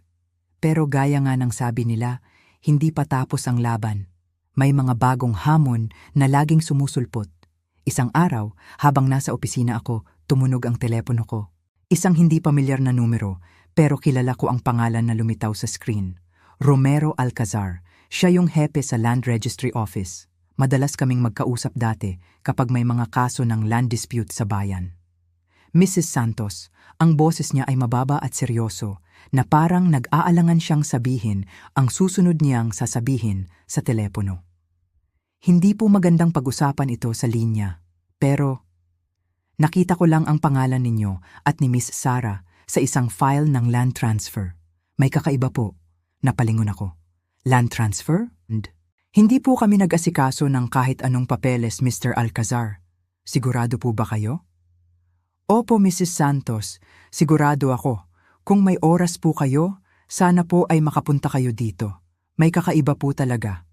Pero gaya nga ng sabi nila, hindi pa tapos ang laban. May mga bagong hamon na laging sumusulpot. Isang araw, habang nasa opisina ako, tumunog ang telepono ko. Isang hindi pamilyar na numero, pero kilala ko ang pangalan na lumitaw sa screen. Romero Alcazar. Siya yung hepe sa Land Registry Office. Madalas kaming magkausap dati kapag may mga kaso ng land dispute sa bayan. Mrs. Santos, ang boses niya ay mababa at seryoso, na parang nag-aalangan siyang sabihin ang susunod niyang sasabihin sa telepono. Hindi po magandang pag-usapan ito sa linya, pero nakita ko lang ang pangalan ninyo at ni Miss Sarah sa isang file ng land transfer. May kakaiba po. Napalingon ako. Land transfer? Hindi po kami nag-asikaso ng kahit anong papeles, Mr. Alcazar. Sigurado po ba kayo? Opo, Mrs. Santos. Sigurado ako. Kung may oras po kayo, sana po ay makapunta kayo dito. May kakaiba po talaga.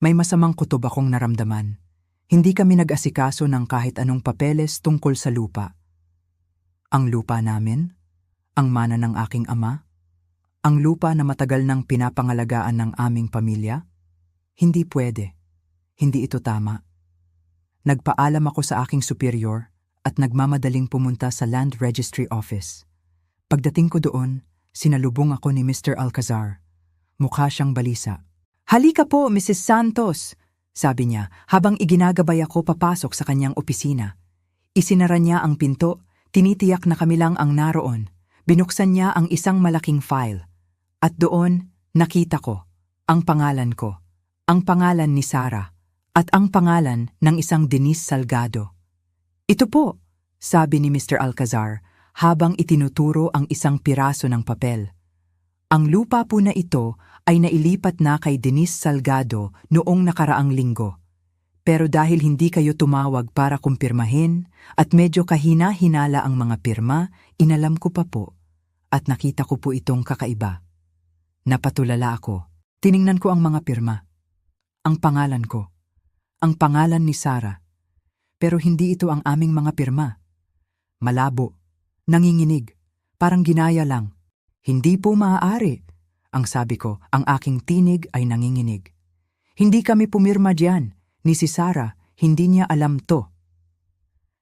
May masamang kutob akong naramdaman. Hindi kami nag-asikaso ng kahit anong papeles tungkol sa lupa. Ang lupa namin? Ang mana ng aking ama? Ang lupa na matagal nang pinapangalagaan ng aming pamilya? Hindi pwede. Hindi ito tama. Nagpaalam ako sa aking superior at nagmamadaling pumunta sa Land Registry Office. Pagdating ko doon, sinalubong ako ni Mr. Alcazar. Mukha siyang balisa. "Halika po, Mrs. Santos," sabi niya habang iginagabay ako papasok sa kanyang opisina. Isinara niya ang pinto, tinitiyak na kami lang ang naroon. Binuksan niya ang isang malaking file. At doon, nakita ko ang pangalan ko, ang pangalan ni Sarah, at ang pangalan ng isang Denise Salgado. "Ito po," sabi ni Mr. Alcazar habang itinuturo ang isang piraso ng papel. "Ang lupa po na ito ay nailipat na kay Denise Salgado noong nakaraang linggo. Pero dahil hindi kayo tumawag para kumpirmahin at medyo kahina-hinala ang mga pirma, inalam ko pa po at nakita ko po itong kakaiba." Napatulala ako. Tiningnan ko ang mga pirma. Ang pangalan ko. Ang pangalan ni Sarah. Pero hindi ito ang aming mga pirma. Malabo. Nanginginig. Parang ginaya lang. "Hindi po maaari." Ang sabi ko, ang aking tinig ay nanginginig. "Hindi kami pumirma diyan. Ni si Sarah, hindi niya alam to."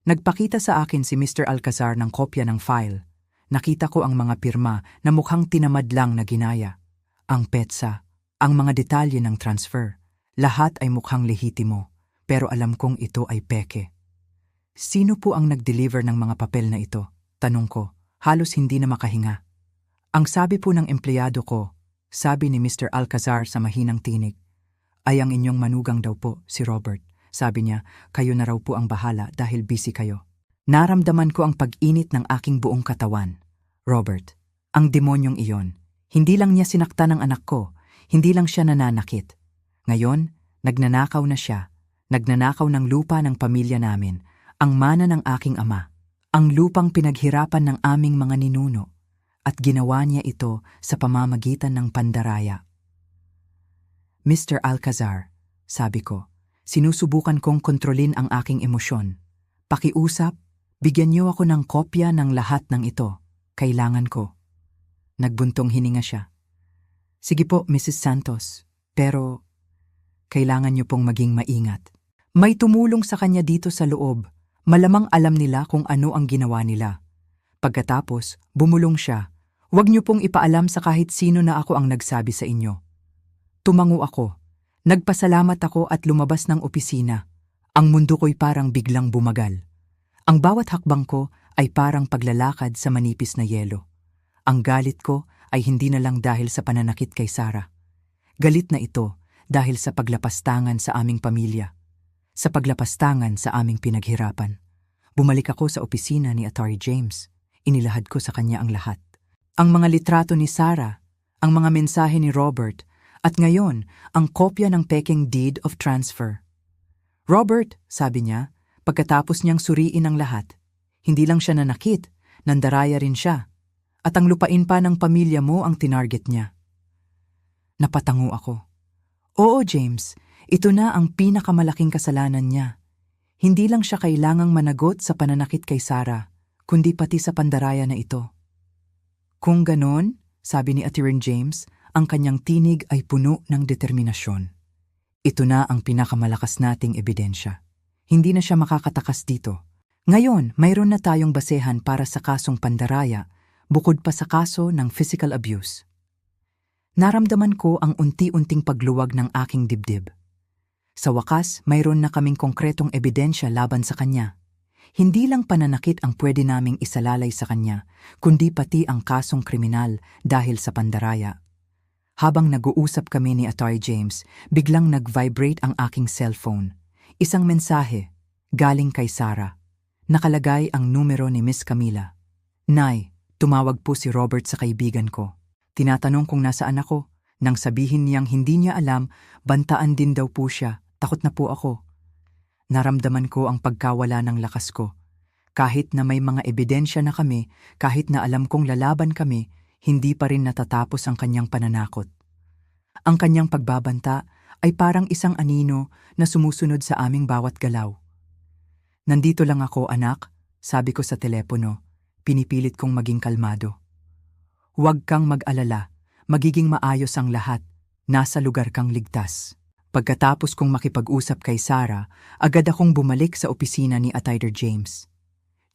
Nagpakita sa akin si Mr. Alcazar ng kopya ng file. Nakita ko ang mga pirma na mukhang tinamad lang na ginaya. Ang petsa, ang mga detalye ng transfer. Lahat ay mukhang lehitimo. Pero alam kong ito ay peke. "Sino po ang nag-deliver ng mga papel na ito?" Tanong ko, halos hindi na makahinga. Ang sabi po ng empleyado ko, sabi ni Mr. Alcazar sa mahinang tinig, "Ay ang inyong manugang daw po, si Robert." Sabi niya, "Kayo na raw po ang bahala dahil busy kayo." Naramdaman ko ang pag-init ng aking buong katawan. Robert, ang demonyong iyon. Hindi lang niya sinaktan ang anak ko, hindi lang siya nananakit. Ngayon, nagnanakaw na siya. Nagnanakaw ng lupa ng pamilya namin, ang mana ng aking ama, ang lupang pinaghirapan ng aming mga ninuno, at ginawa niya ito sa pamamagitan ng pandaraya. "Mr. Alcazar," sabi ko, sinusubukan kong kontrolin ang aking emosyon. "Pakiusap, bigyan niyo ako ng kopya ng lahat ng ito. Kailangan ko." Nagbuntong hininga siya. "Sige po, Mrs. Santos, pero kailangan niyo pong maging maingat." May tumulong sa kanya dito sa loob. Malamang alam nila kung ano ang ginawa nila. Pagkatapos, bumulong siya. "Huwag niyo pong ipaalam sa kahit sino na ako ang nagsabi sa inyo." Tumango ako. Nagpasalamat ako at lumabas ng opisina. Ang mundo ko'y parang biglang bumagal. Ang bawat hakbang ko ay parang paglalakad sa manipis na yelo. Ang galit ko ay hindi na lang dahil sa pananakit kay Sarah. Galit na ito dahil sa paglapastangan sa aming pamilya. Sa paglapastangan sa aming pinaghirapan. Bumalik ako sa opisina ni Attorney James. Inilahad ko sa kanya ang lahat. Ang mga litrato ni Sarah, ang mga mensahe ni Robert, at ngayon, ang kopya ng peking deed of transfer. "Robert," sabi niya, pagkatapos niyang suriin ang lahat, "hindi lang siya nanakit, nandaraya rin siya. At ang lupain pa ng pamilya mo ang tinarget niya." Napatango ako. "Oo, James. Ito na ang pinakamalaking kasalanan niya. Hindi lang siya kailangang managot sa pananakit kay Sarah, kundi pati sa pandaraya na ito." "Kung ganon," sabi ni Attorney James, ang kanyang tinig ay puno ng determinasyon. "Ito na ang pinakamalakas nating ebidensya. Hindi na siya makakatakas dito. Ngayon, mayroon na tayong basehan para sa kasong pandaraya, bukod pa sa kaso ng physical abuse." Naramdaman ko ang unti-unting pagluwag ng aking dibdib. Sa wakas, mayroon na kaming konkretong ebidensya laban sa kanya. Hindi lang pananakit ang pwede naming isalalay sa kanya, kundi pati ang kasong kriminal dahil sa pandaraya. Habang nag-uusap kami ni Atty. James, biglang nag-vibrate ang aking cellphone. Isang mensahe, galing kay Sarah. Nakalagay ang numero ni Miss Camila. Nay, tumawag po si Robert sa kaibigan ko. Tinatanong kung nasaan ako. Nang sabihin niyang hindi niya alam, bantaan din daw po siya. Takot na po ako. Naramdaman ko ang pagkawala ng lakas ko. Kahit na may mga ebidensya na kami, kahit na alam kong lalaban kami, hindi pa rin natatapos ang kanyang pananakot. Ang kanyang pagbabanta ay parang isang anino na sumusunod sa aming bawat galaw. Nandito lang ako, anak, sabi ko sa telepono. Pinipilit kong maging kalmado. Huwag kang mag-alala, magiging maayos ang lahat, nasa lugar kang ligtas. Pagkatapos kong makipag-usap kay Sarah, agad akong bumalik sa opisina ni Atty. James.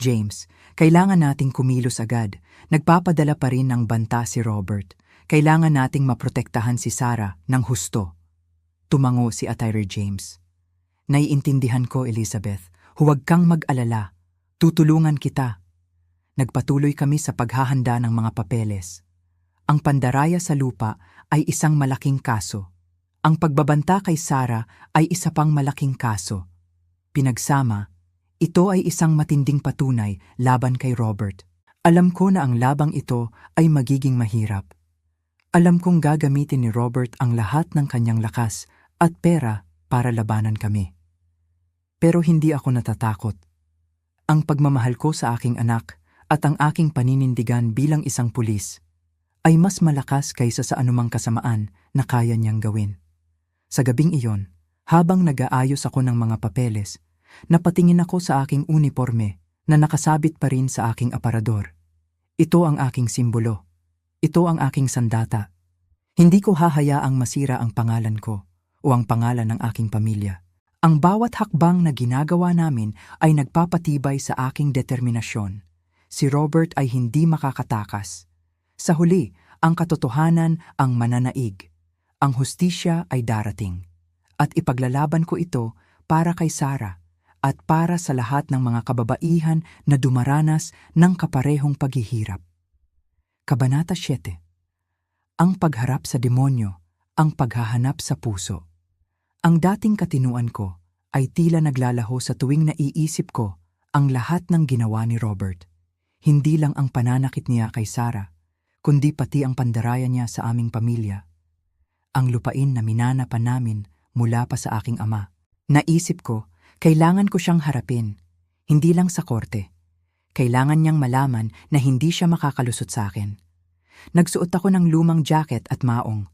James, kailangan nating kumilos agad. Nagpapadala pa rin ng banta si Robert. Kailangan nating maprotektahan si Sarah ng husto. Tumango si Atty. James. Naiintindihan ko, Elizabeth. Huwag kang mag-alala. Tutulungan kita. Nagpatuloy kami sa paghahanda ng mga papeles. Ang pandaraya sa lupa ay isang malaking kaso. Ang pagbabanta kay Sarah ay isa pang malaking kaso. Pinagsama, ito ay isang matinding patunay laban kay Robert. Alam ko na ang labang ito ay magiging mahirap. Alam kong gagamitin ni Robert ang lahat ng kanyang lakas at pera para labanan kami. Pero hindi ako natatakot. Ang pagmamahal ko sa aking anak at ang aking paninindigan bilang isang pulis ay mas malakas kaysa sa anumang kasamaan na kaya niyang gawin. Sa gabing iyon, habang nag-aayos ako ng mga papeles, napatingin ako sa aking uniforme na nakasabit pa rin sa aking aparador. Ito ang aking simbolo. Ito ang aking sandata. Hindi ko hahayaang masira ang pangalan ko o ang pangalan ng aking pamilya. Ang bawat hakbang na ginagawa namin ay nagpapatibay sa aking determinasyon. Si Robert ay hindi makakatakas. Sa huli, ang katotohanan ang mananaig. Ang hustisya ay darating. At ipaglalaban ko ito para kay Sarah at para sa lahat ng mga kababaihan na dumaranas ng kaparehong paghihirap. Kabanata 7. Ang pagharap sa demonyo, ang paghahanap sa puso. Ang dating katinuan ko ay tila naglalaho sa tuwing naiisip ko ang lahat ng ginawa ni Robert. Hindi lang ang pananakit niya kay Sarah, kundi pati ang pandaraya niya sa aming pamilya. Ang lupain na minana pa namin mula pa sa aking ama. Naisip ko, kailangan ko siyang harapin, hindi lang sa korte. Kailangan niyang malaman na hindi siya makakalusot sa akin. Nagsuot ako ng lumang jacket at maong.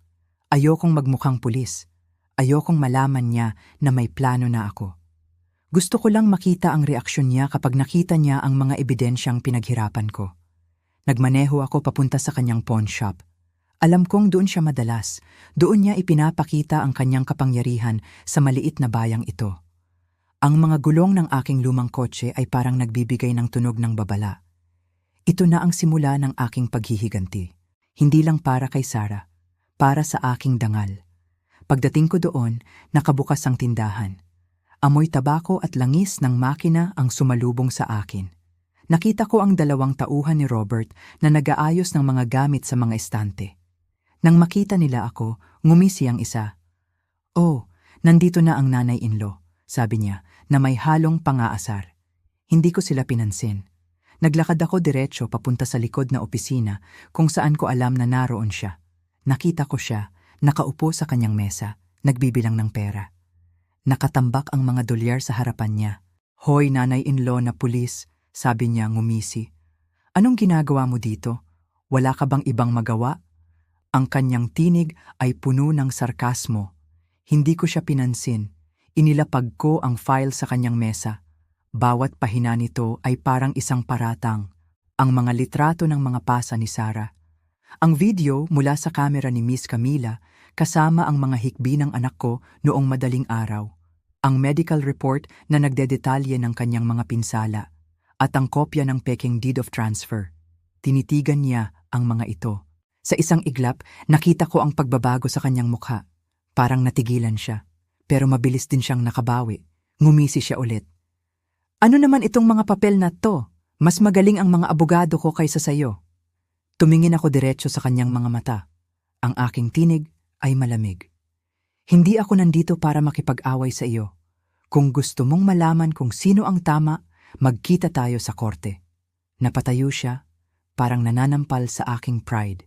Ayokong magmukhang pulis. Ayokong malaman niya na may plano na ako. Gusto ko lang makita ang reaksyon niya kapag nakita niya ang mga ebidensyang pinaghirapan ko. Nagmaneho ako papunta sa kanyang pawn shop. Alam kong doon siya madalas. Doon niya ipinapakita ang kanyang kapangyarihan sa maliit na bayang ito. Ang mga gulong ng aking lumang kotse ay parang nagbibigay ng tunog ng babala. Ito na ang simula ng aking paghihiganti. Hindi lang para kay Sarah, para sa aking dangal. Pagdating ko doon, nakabukas ang tindahan. Amoy tabako at langis ng makina ang sumalubong sa akin. Nakita ko ang 2 tauhan ni Robert na nag-aayos ng mga gamit sa mga estante. Nang makita nila ako, ngumisi ang isa. "Oh, nandito na ang nanay-in-law," sabi niya, na may halong pang-aasar. Hindi ko sila pinansin. Naglakad ako diretso papunta sa likod na opisina kung saan ko alam na naroon siya. Nakita ko siya, nakaupo sa kanyang mesa, nagbibilang ng pera. Nakatambak ang mga dolyar sa harapan niya. "Hoy, nanay-in-law na pulis," sabi niya ngumisi. "Anong ginagawa mo dito? Wala ka bang ibang magawa?" Ang kanyang tinig ay puno ng sarkasmo. Hindi ko siya pinansin. Inilapag ko ang file sa kanyang mesa. Bawat pahina nito ay parang isang paratang. Ang mga litrato ng mga pasa ni Sarah. Ang video mula sa kamera ni Miss Camila kasama ang mga hikbi ng anak ko noong madaling araw. Ang medical report na nagdedetalye ng kanyang mga pinsala. At ang kopya ng peking deed of transfer. Tinitigan niya ang mga ito. Sa isang iglap, nakita ko ang pagbabago sa kanyang mukha. Parang natigilan siya, pero mabilis din siyang nakabawi. Ngumisi siya ulit. Ano naman itong mga papel na to? Mas magaling ang mga abogado ko kaysa sayo. Tumingin ako diretso sa kanyang mga mata. Ang aking tinig ay malamig. Hindi ako nandito para makipag-away sa iyo. Kung gusto mong malaman kung sino ang tama, magkita tayo sa korte. Napatayo siya, parang nananampal sa aking pride.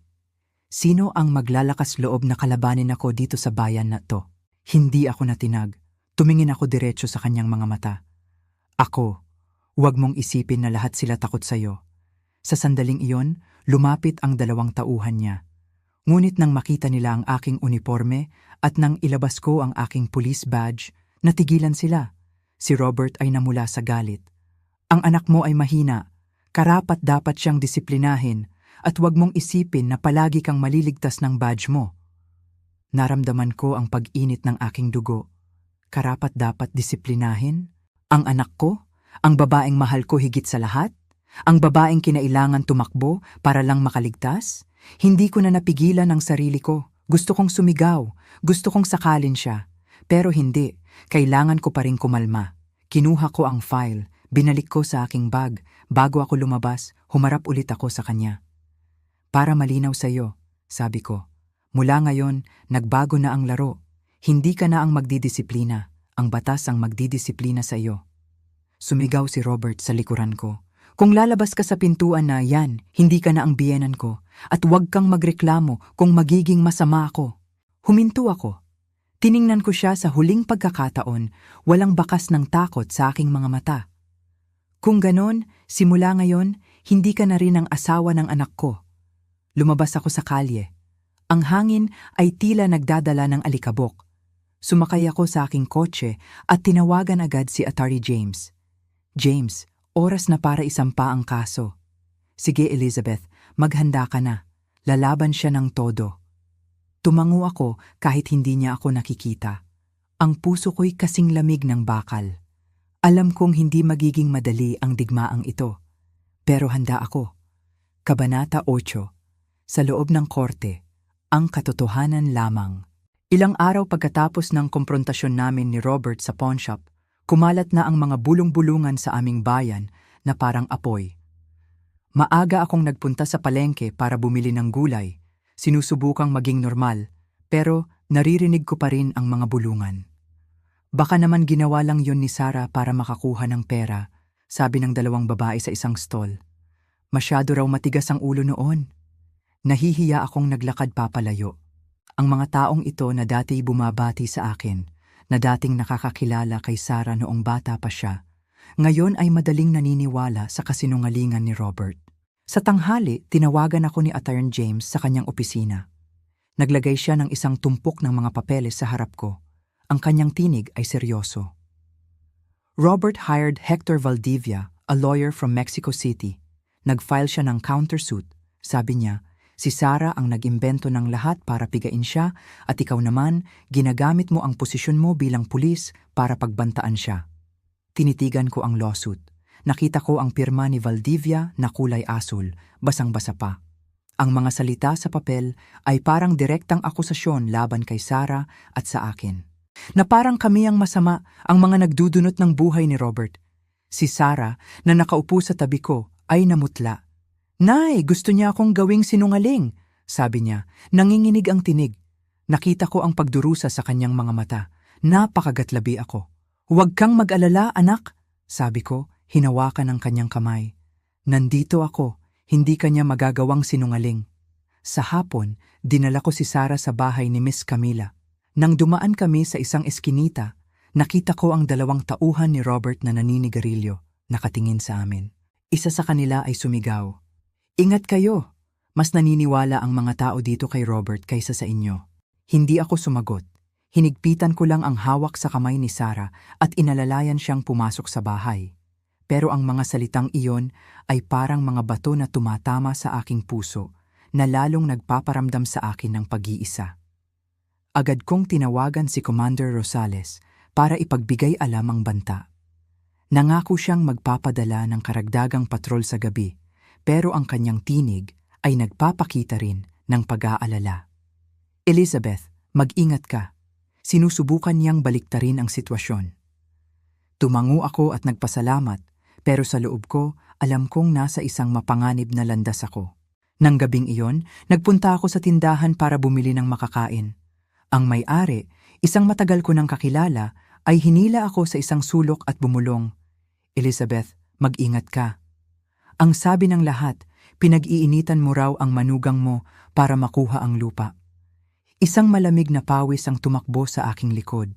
Sino ang maglalakas loob na kalabanin ako dito sa bayan na to? Hindi ako natinag. Tumingin ako diretso sa kanyang mga mata. Ako, huwag mong isipin na lahat sila takot sa'yo. Sa sandaling iyon, lumapit ang 2 tauhan niya. Ngunit nang makita nila ang aking uniforme at nang ilabas ko ang aking police badge, natigilan sila. Si Robert ay namula sa galit. Ang anak mo ay mahina. Karapat dapat siyang disiplinahin at huwag mong isipin na palagi kang maliligtas ng badge mo. Naramdaman ko ang pag-init ng aking dugo. Karapat dapat disiplinahin? Ang anak ko? Ang babaeng mahal ko higit sa lahat? Ang babaeng kinailangan tumakbo para lang makaligtas? Hindi ko na napigilan ang sarili ko. Gusto kong sumigaw. Gusto kong sakalin siya. Pero hindi. Kailangan ko pa rin kumalma. Kinuha ko ang file. Binalik ko sa aking bag. Bago ako lumabas, humarap ulit ako sa kanya. Para malinaw sa'yo, sabi ko. Mula ngayon, nagbago na ang laro. Hindi ka na ang magdidisiplina. Ang batas ang magdidisiplina sa iyo. Sumigaw si Robert sa likuran ko. Kung lalabas ka sa pintuan na yan, hindi ka na ang biyenan ko. At huwag kang magreklamo kung magiging masama ako. Huminto ako. Tiningnan ko siya sa huling pagkakataon, walang bakas ng takot sa aking mga mata. Kung ganon, simula ngayon, hindi ka na rin ang asawa ng anak ko. Lumabas ako sa kalye. Ang hangin ay tila nagdadala ng alikabok. Sumakay ako sa aking kotse at tinawagan agad si Attorney James. James, oras na para isampa ang kaso. Sige Elizabeth, maghanda ka na. Lalaban siya ng todo. Tumango ako kahit hindi niya ako nakikita. Ang puso ko'y kasing lamig ng bakal. Alam kong hindi magiging madali ang digmaang ito. Pero handa ako. Kabanata 8. Sa loob ng korte, ang katotohanan lamang. Ilang araw pagkatapos ng komprontasyon namin ni Robert sa pawnshop, kumalat na ang mga bulong-bulungan sa aming bayan na parang apoy. Maaga akong nagpunta sa palengke para bumili ng gulay. Sinusubukang maging normal, pero naririnig ko pa rin ang mga bulungan. Baka naman ginawa lang yon ni Sarah para makakuha ng pera, sabi ng 2 babae sa isang stall. Masyado raw matigas ang ulo noon. Nahihiya akong naglakad papalayo. Ang mga taong ito na dati bumabati sa akin, na dating nakakakilala kay Sarah noong bata pa siya, ngayon ay madaling naniniwala sa kasinungalingan ni Robert. Sa tanghali, tinawagan ako ni Attorney James sa kanyang opisina. Naglagay siya ng isang tumpok ng mga papeles sa harap ko. Ang kanyang tinig ay seryoso. Robert hired Hector Valdivia, a lawyer from Mexico City. Nag-file siya ng countersuit. Sabi niya, si Sarah ang nag-imbento ng lahat para pigain siya at ikaw naman, ginagamit mo ang posisyon mo bilang pulis para pagbantaan siya. Tinitigan ko ang lawsuit. Nakita ko ang pirma ni Valdivia na kulay asul, basang-basa pa. Ang mga salita sa papel ay parang direktang akusasyon laban kay Sarah at sa akin. Na parang kami ang masama, ang mga nagdudunot ng buhay ni Robert. Si Sarah na nakaupo sa tabi ko ay namutla. Nay, gusto niya akong gawing sinungaling, sabi niya. Nanginginig ang tinig. Nakita ko ang pagdurusa sa kanyang mga mata. Napakagatlabi ako. Huwag kang mag-alala, anak, sabi ko, hinawakan ang kanyang kamay. Nandito ako, hindi kanya magagawang sinungaling. Sa hapon, dinala ko si Sarah sa bahay ni Miss Camila. Nang dumaan kami sa isang eskinita, nakita ko ang 2 tauhan ni Robert na naninigarilyo, nakatingin sa amin. Isa sa kanila ay sumigaw. Ingat kayo! Mas naniniwala ang mga tao dito kay Robert kaysa sa inyo. Hindi ako sumagot. Hinigpitan ko lang ang hawak sa kamay ni Sarah at inalalayan siyang pumasok sa bahay. Pero ang mga salitang iyon ay parang mga bato na tumatama sa aking puso na lalong nagpaparamdam sa akin ng pag-iisa. Agad kong tinawagan si Commander Rosales para ipagbigay alam ang banta. Nangako siyang magpapadala ng karagdagang patrol sa gabi, pero ang kanyang tinig ay nagpapakita rin ng pag-aalala. Elizabeth, mag-ingat ka. Sinusubukan niyang baliktarin ang sitwasyon. Tumango ako at nagpasalamat, pero sa loob ko, alam kong nasa isang mapanganib na landas ako. Nang gabing iyon, nagpunta ako sa tindahan para bumili ng makakain. Ang may-ari, isang matagal ko nang kakilala, ay hinila ako sa isang sulok at bumulong, "Elizabeth, mag-ingat ka." Ang sabi ng lahat, pinag-iinitan mo raw ang manugang mo para makuha ang lupa. Isang malamig na pawis ang tumakbo sa aking likod.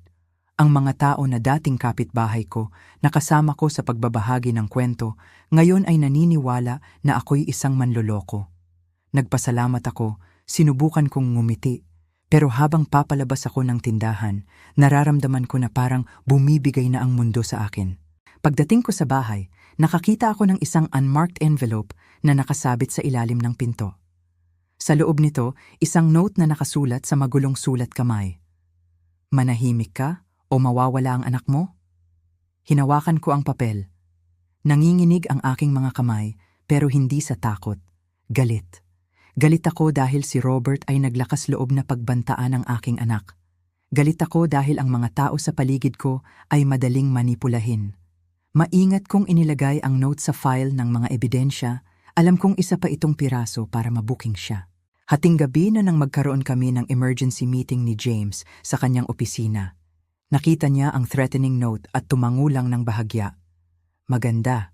Ang mga tao na dating kapitbahay ko, nakasama ko sa pagbabahagi ng kwento, ngayon ay naniniwala na ako'y isang manloloko. Nagpasalamat ako, sinubukan kong ngumiti, pero habang papalabas ako ng tindahan, nararamdaman ko na parang bumibigay na ang mundo sa akin. Pagdating ko sa bahay, nakakita ako ng isang unmarked envelope na nakasabit sa ilalim ng pinto. Sa loob nito, isang note na nakasulat sa magulong sulat kamay. "Manahimik ka o mawawala ang anak mo?" Hinawakan ko ang papel. Nanginginig ang aking mga kamay, pero hindi sa takot. Galit. Galit ako dahil si Robert ay naglakas loob na pagbantaan ang aking anak. Galit ako dahil ang mga tao sa paligid ko ay madaling manipulahin. Maingat kong inilagay ang note sa file ng mga ebidensya, alam kong isa pa itong piraso para mabuking siya. Hating gabi na nang magkaroon kami ng emergency meeting ni James sa kanyang opisina. Nakita niya ang threatening note at tumango lang ng bahagya. Maganda.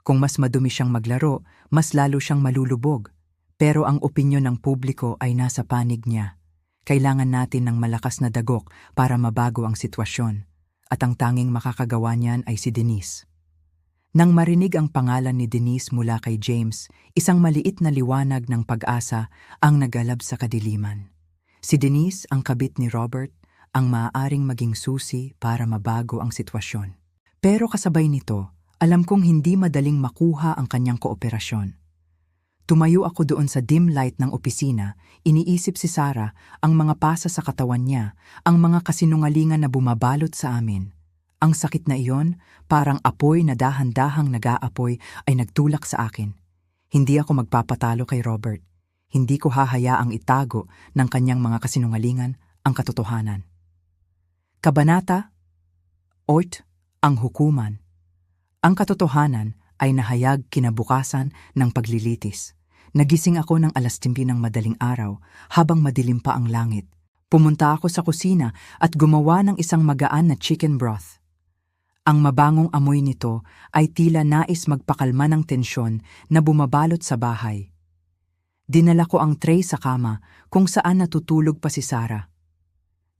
Kung mas madumi siyang maglaro, mas lalo siyang malulubog. Pero ang opinyon ng publiko ay nasa panig niya. Kailangan natin ng malakas na dagok para mabago ang sitwasyon. At ang tanging makakagawa niyan ay si Denise. Nang marinig ang pangalan ni Denise mula kay James, isang maliit na liwanag ng pag-asa ang nagalab sa kadiliman. Si Denise, ang kabit ni Robert, ang maaaring maging susi para mabago ang sitwasyon. Pero kasabay nito, alam kong hindi madaling makuha ang kanyang kooperasyon. Tumayo ako doon sa dim light ng opisina, iniisip si Sarah, ang mga pasa sa katawan niya, ang mga kasinungalingan na bumabalot sa amin. Ang sakit na iyon, parang apoy na dahan-dahang nag-aapoy ay nagtulak sa akin. Hindi ako magpapatalo kay Robert. Hindi ko hahayaang itago ng kanyang mga kasinungalingan ang katotohanan. Kabanata 8, ang hukuman. Ang katotohanan ay nahayag kinabukasan ng paglilitis. Nagising ako ng 10:00 ng madaling araw habang madilim pa ang langit. Pumunta ako sa kusina at gumawa ng isang magaan na chicken broth. Ang mabangong amoy nito ay tila nais magpakalma ng tensyon na bumabalot sa bahay. Dinala ko ang tray sa kama kung saan natutulog pa si Sarah.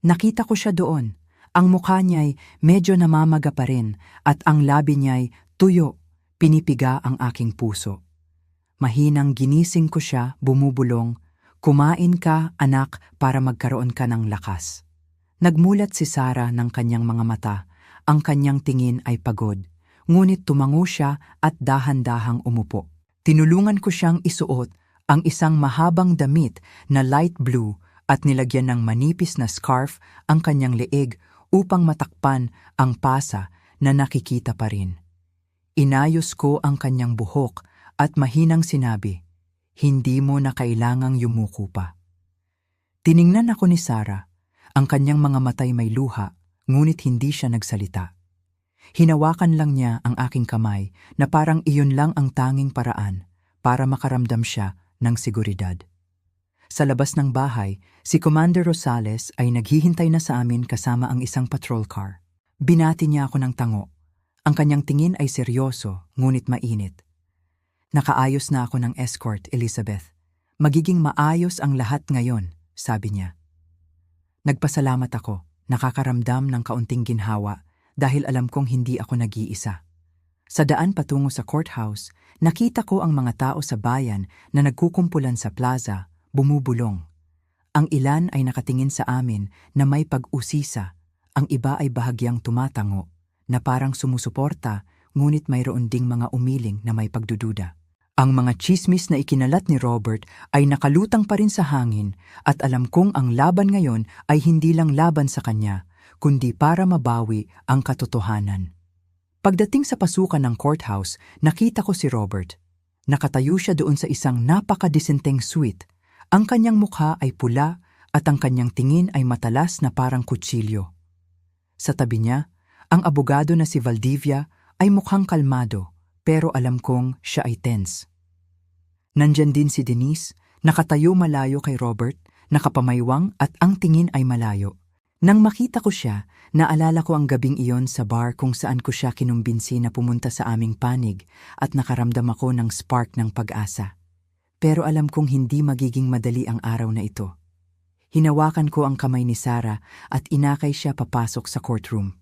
Nakita ko siya doon. Ang mukha niya'y medyo namamaga pa rin at ang labi niya'y tuyo, pinipiga ang aking puso. Mahinang ginising ko siya, bumubulong, "Kumain ka, anak, para magkaroon ka ng lakas." Nagmulat si Sarah ng kanyang mga mata. Ang kanyang tingin ay pagod, ngunit tumango siya at dahan-dahang umupo. Tinulungan ko siyang isuot ang isang mahabang damit na light blue at nilagyan ng manipis na scarf ang kanyang leeg upang matakpan ang pasa na nakikita pa rin. Inayos ko ang kanyang buhok at mahinang sinabi, "Hindi mo na kailangang yumuko pa." Tiningnan ako ni Sarah. Ang kanyang mga matay may luha, ngunit hindi siya nagsalita. Hinawakan lang niya ang aking kamay na parang iyon lang ang tanging paraan para makaramdam siya ng seguridad. Sa labas ng bahay, si Commander Rosales ay naghihintay na sa amin kasama ang isang patrol car. Binati niya ako ng tango. Ang kanyang tingin ay seryoso, ngunit mainit. "Nakaayos na ako ng escort, Elizabeth. Magiging maayos ang lahat ngayon," sabi niya. Nagpasalamat ako. Nakakaramdam ng kaunting ginhawa dahil alam kong hindi ako nag-iisa. Sa daan patungo sa courthouse, nakita ko ang mga tao sa bayan na nagkukumpulan sa plaza, bumubulong. Ang ilan ay nakatingin sa amin na may pag-usisa, ang iba ay bahagyang tumatango, na parang sumusuporta, ngunit mayroon ding mga umiling na may pagdududa. Ang mga tsismis na ikinalat ni Robert ay nakalutang pa rin sa hangin at alam kong ang laban ngayon ay hindi lang laban sa kanya, kundi para mabawi ang katotohanan. Pagdating sa pasukan ng courthouse, nakita ko si Robert. Nakatayo siya doon sa isang napakadisenteng suite. Ang kanyang mukha ay pula at ang kanyang tingin ay matalas na parang kutsilyo. Sa tabi niya, Ang abogado na si Valdivia ay mukhang kalmado, pero alam kong siya ay tense. Nandyan din si Denise, nakatayo malayo kay Robert, nakapamaywang at ang tingin ay malayo. Nang makita ko siya, naalala ko ang gabing iyon sa bar kung saan ko siya kinumbinsi na pumunta sa aming panig at nakaramdam ako ng spark ng pag-asa. Pero alam kong hindi magiging madali ang araw na ito. Hinawakan ko ang kamay ni Sarah at inakay siya papasok sa courtroom.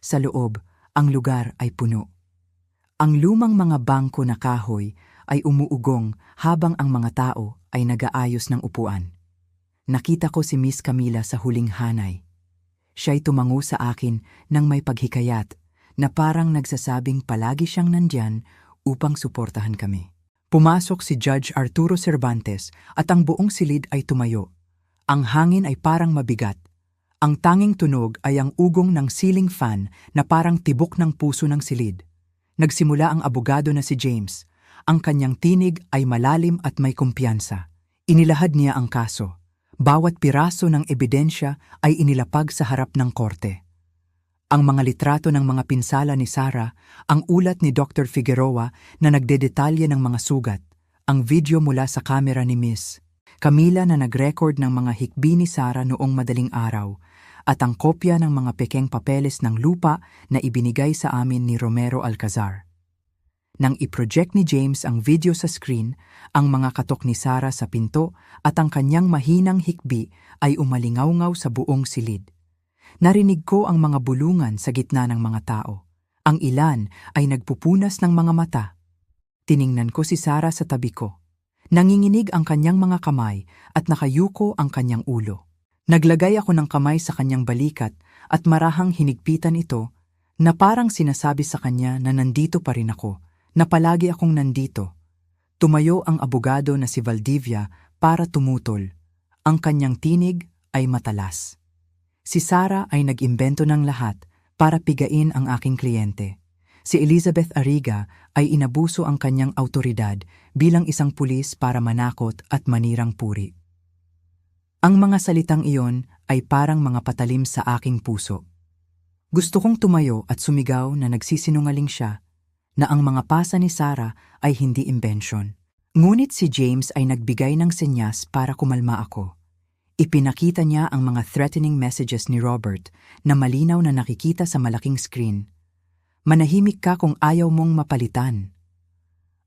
Sa loob, ang lugar ay puno. Ang lumang mga bangko na kahoy ay umuugong habang ang mga tao ay nag-aayos ng upuan. Nakita ko si Miss Camila sa huling hanay. Siya'y tumango sa akin nang may paghikayat na parang nagsasabing palagi siyang nandyan upang suportahan kami. Pumasok si Judge Arturo Cervantes at ang buong silid ay tumayo. Ang hangin ay parang mabigat. Ang tanging tunog ay ang ugong ng ceiling fan na parang tibok ng puso ng silid. Nagsimula ang abogado na si James. Ang kanyang tinig ay malalim at may kumpiyansa. Inilahad niya ang kaso. Bawat piraso ng ebidensya ay inilapag sa harap ng korte. Ang mga litrato ng mga pinsala ni Sarah, ang ulat ni Dr. Figueroa na nagdedetalye ng mga sugat, ang video mula sa kamera ni Miss Camila na nag-record ng mga hikbi ni Sarah noong madaling araw, at ang kopya ng mga pekeng papeles ng lupa na ibinigay sa amin ni Romero Alcazar. Nang i-project ni James ang video sa screen, ang mga katok ni Sarah sa pinto at ang kanyang mahinang hikbi ay umalingaw-ngaw sa buong silid. Narinig ko ang mga bulungan sa gitna ng mga tao. Ang ilan ay nagpupunas ng mga mata. Tiningnan ko si Sarah sa tabi ko. Nanginginig ang kanyang mga kamay at nakayuko ang kanyang ulo. Naglagay ako ng kamay sa kanyang balikat at marahang hinigpitan ito na parang sinasabi sa kanya na nandito pa rin ako, na palagi akong nandito. Tumayo ang abogado na si Valdivia para tumutol. Ang kanyang tinig ay matalas. Si Sarah ay nag-imbento ng lahat para pigain ang aking kliyente. Si Elizabeth Ariga ay inabuso ang kanyang autoridad bilang isang pulis para manakot at manirang puri. Ang mga salitang iyon ay parang mga patalim sa aking puso. Gusto kong tumayo at sumigaw na nagsisinungaling siya, na ang mga pasa ni Sarah ay hindi imbensyon. Ngunit si James ay nagbigay ng senyas para kumalma ako. Ipinakita niya ang mga threatening messages ni Robert na malinaw na nakikita sa malaking screen. Manahimik ka kung ayaw mong mapalitan.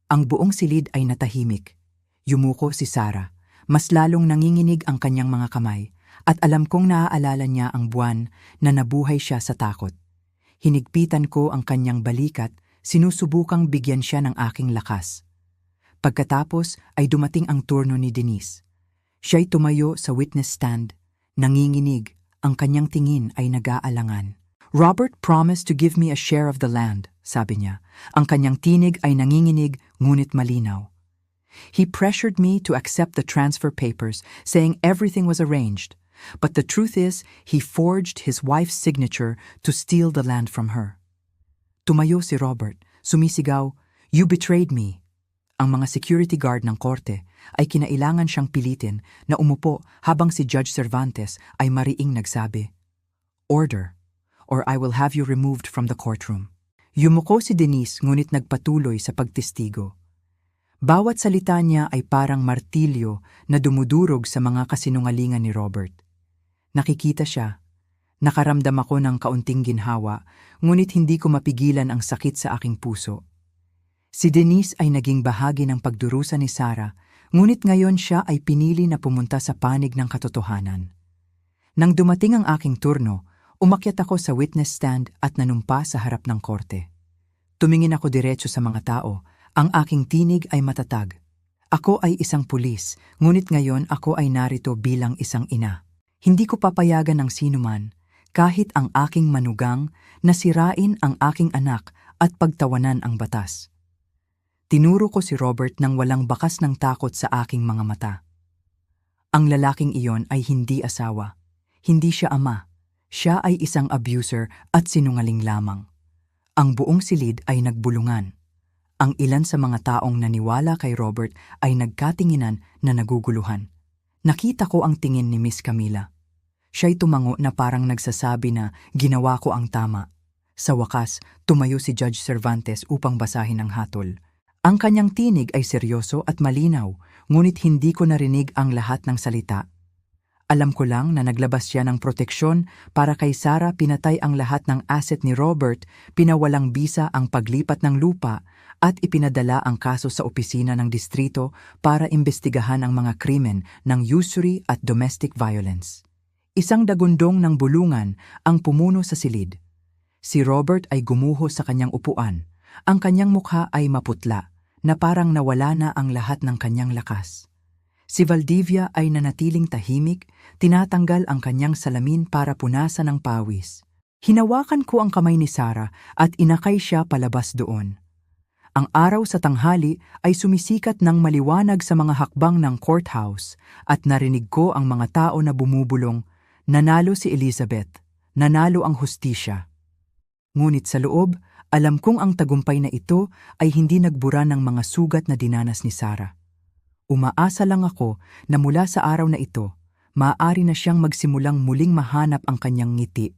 Ang buong silid ay natahimik. Yumuko si Sarah. Mas lalong nanginginig ang kanyang mga kamay at alam kong naaalala niya ang buwan na nabuhay siya sa takot. Hinigpitan ko ang kanyang balikat, sinusubukang bigyan siya ng aking lakas. Pagkatapos ay dumating ang turno ni Denise. Siya'y tumayo sa witness stand, nanginginig, ang kanyang tingin ay nag-aalangan. Robert promised to give me a share of the land, sabi niya. Ang kanyang tinig ay nanginginig ngunit malinaw. He pressured me to accept the transfer papers, saying everything was arranged. But the truth is, he forged his wife's signature to steal the land from her. Tumayo si Robert, sumisigaw, "You betrayed me." Ang mga security guard ng korte ay kinailangan siyang pilitin na umupo habang si Judge Cervantes ay mariing nagsabi, "Order, or I will have you removed from the courtroom." Yumuko si Denise ngunit nagpatuloy sa pagtestigo. Bawat salita niya ay parang martilyo na dumudurog sa mga kasinungalingan ni Robert. Nakikita siya. Nakaramdam ako ng kaunting ginhawa, ngunit hindi ko mapigilan ang sakit sa aking puso. Si Denise ay naging bahagi ng pagdurusa ni Sarah, ngunit ngayon siya ay pinili na pumunta sa panig ng katotohanan. Nang dumating ang aking turno, umakyat ako sa witness stand at nanumpa sa harap ng korte. Tumingin ako diretso sa mga tao. Ang aking tinig ay matatag. Ako ay isang pulis, ngunit ngayon ako ay narito bilang isang ina. Hindi ko papayagan ng sinuman, kahit ang aking manugang, na sirain ang aking anak at pagtawanan ang batas. Tinuro ko si Robert nang walang bakas ng takot sa aking mga mata. Ang lalaking iyon ay hindi asawa. Hindi siya ama. Siya ay isang abuser at sinungaling lamang. Ang buong silid ay nagbulungan. Ang ilan sa mga taong naniwala kay Robert ay nagkatinginan na naguguluhan. Nakita ko ang tingin ni Miss Camila. Siya'y tumango na parang nagsasabi na ginawa ko ang tama. Sa wakas, tumayo si Judge Cervantes upang basahin ang hatol. Ang kanyang tinig ay seryoso at malinaw, ngunit hindi ko narinig ang lahat ng salita. Alam ko lang na naglabas siya ng proteksyon para kay Sarah, pinatay ang lahat ng asset ni Robert, pinawalang bisa ang paglipat ng lupa, at ipinadala ang kaso sa opisina ng distrito para imbestigahan ang mga krimen ng usury at domestic violence. Isang dagundong ng bulungan ang pumuno sa silid. Si Robert ay gumuho sa kanyang upuan. Ang kanyang mukha ay maputla, na parang nawala na ang lahat ng kanyang lakas. Si Valdivia ay nanatiling tahimik, tinatanggal ang kanyang salamin para punasan ng pawis. Hinawakan ko ang kamay ni Sarah at inakay siya palabas doon. Ang araw sa tanghali ay sumisikat ng maliwanag sa mga hakbang ng courthouse at narinig ko ang mga tao na bumubulong, "Nanalo si Elizabeth, nanalo ang hustisya." Ngunit sa loob, alam kong ang tagumpay na ito ay hindi nagbura ng mga sugat na dinanas ni Sarah. Umaasa lang ako na mula sa araw na ito, maaari na siyang magsimulang muling mahanap ang kanyang ngiti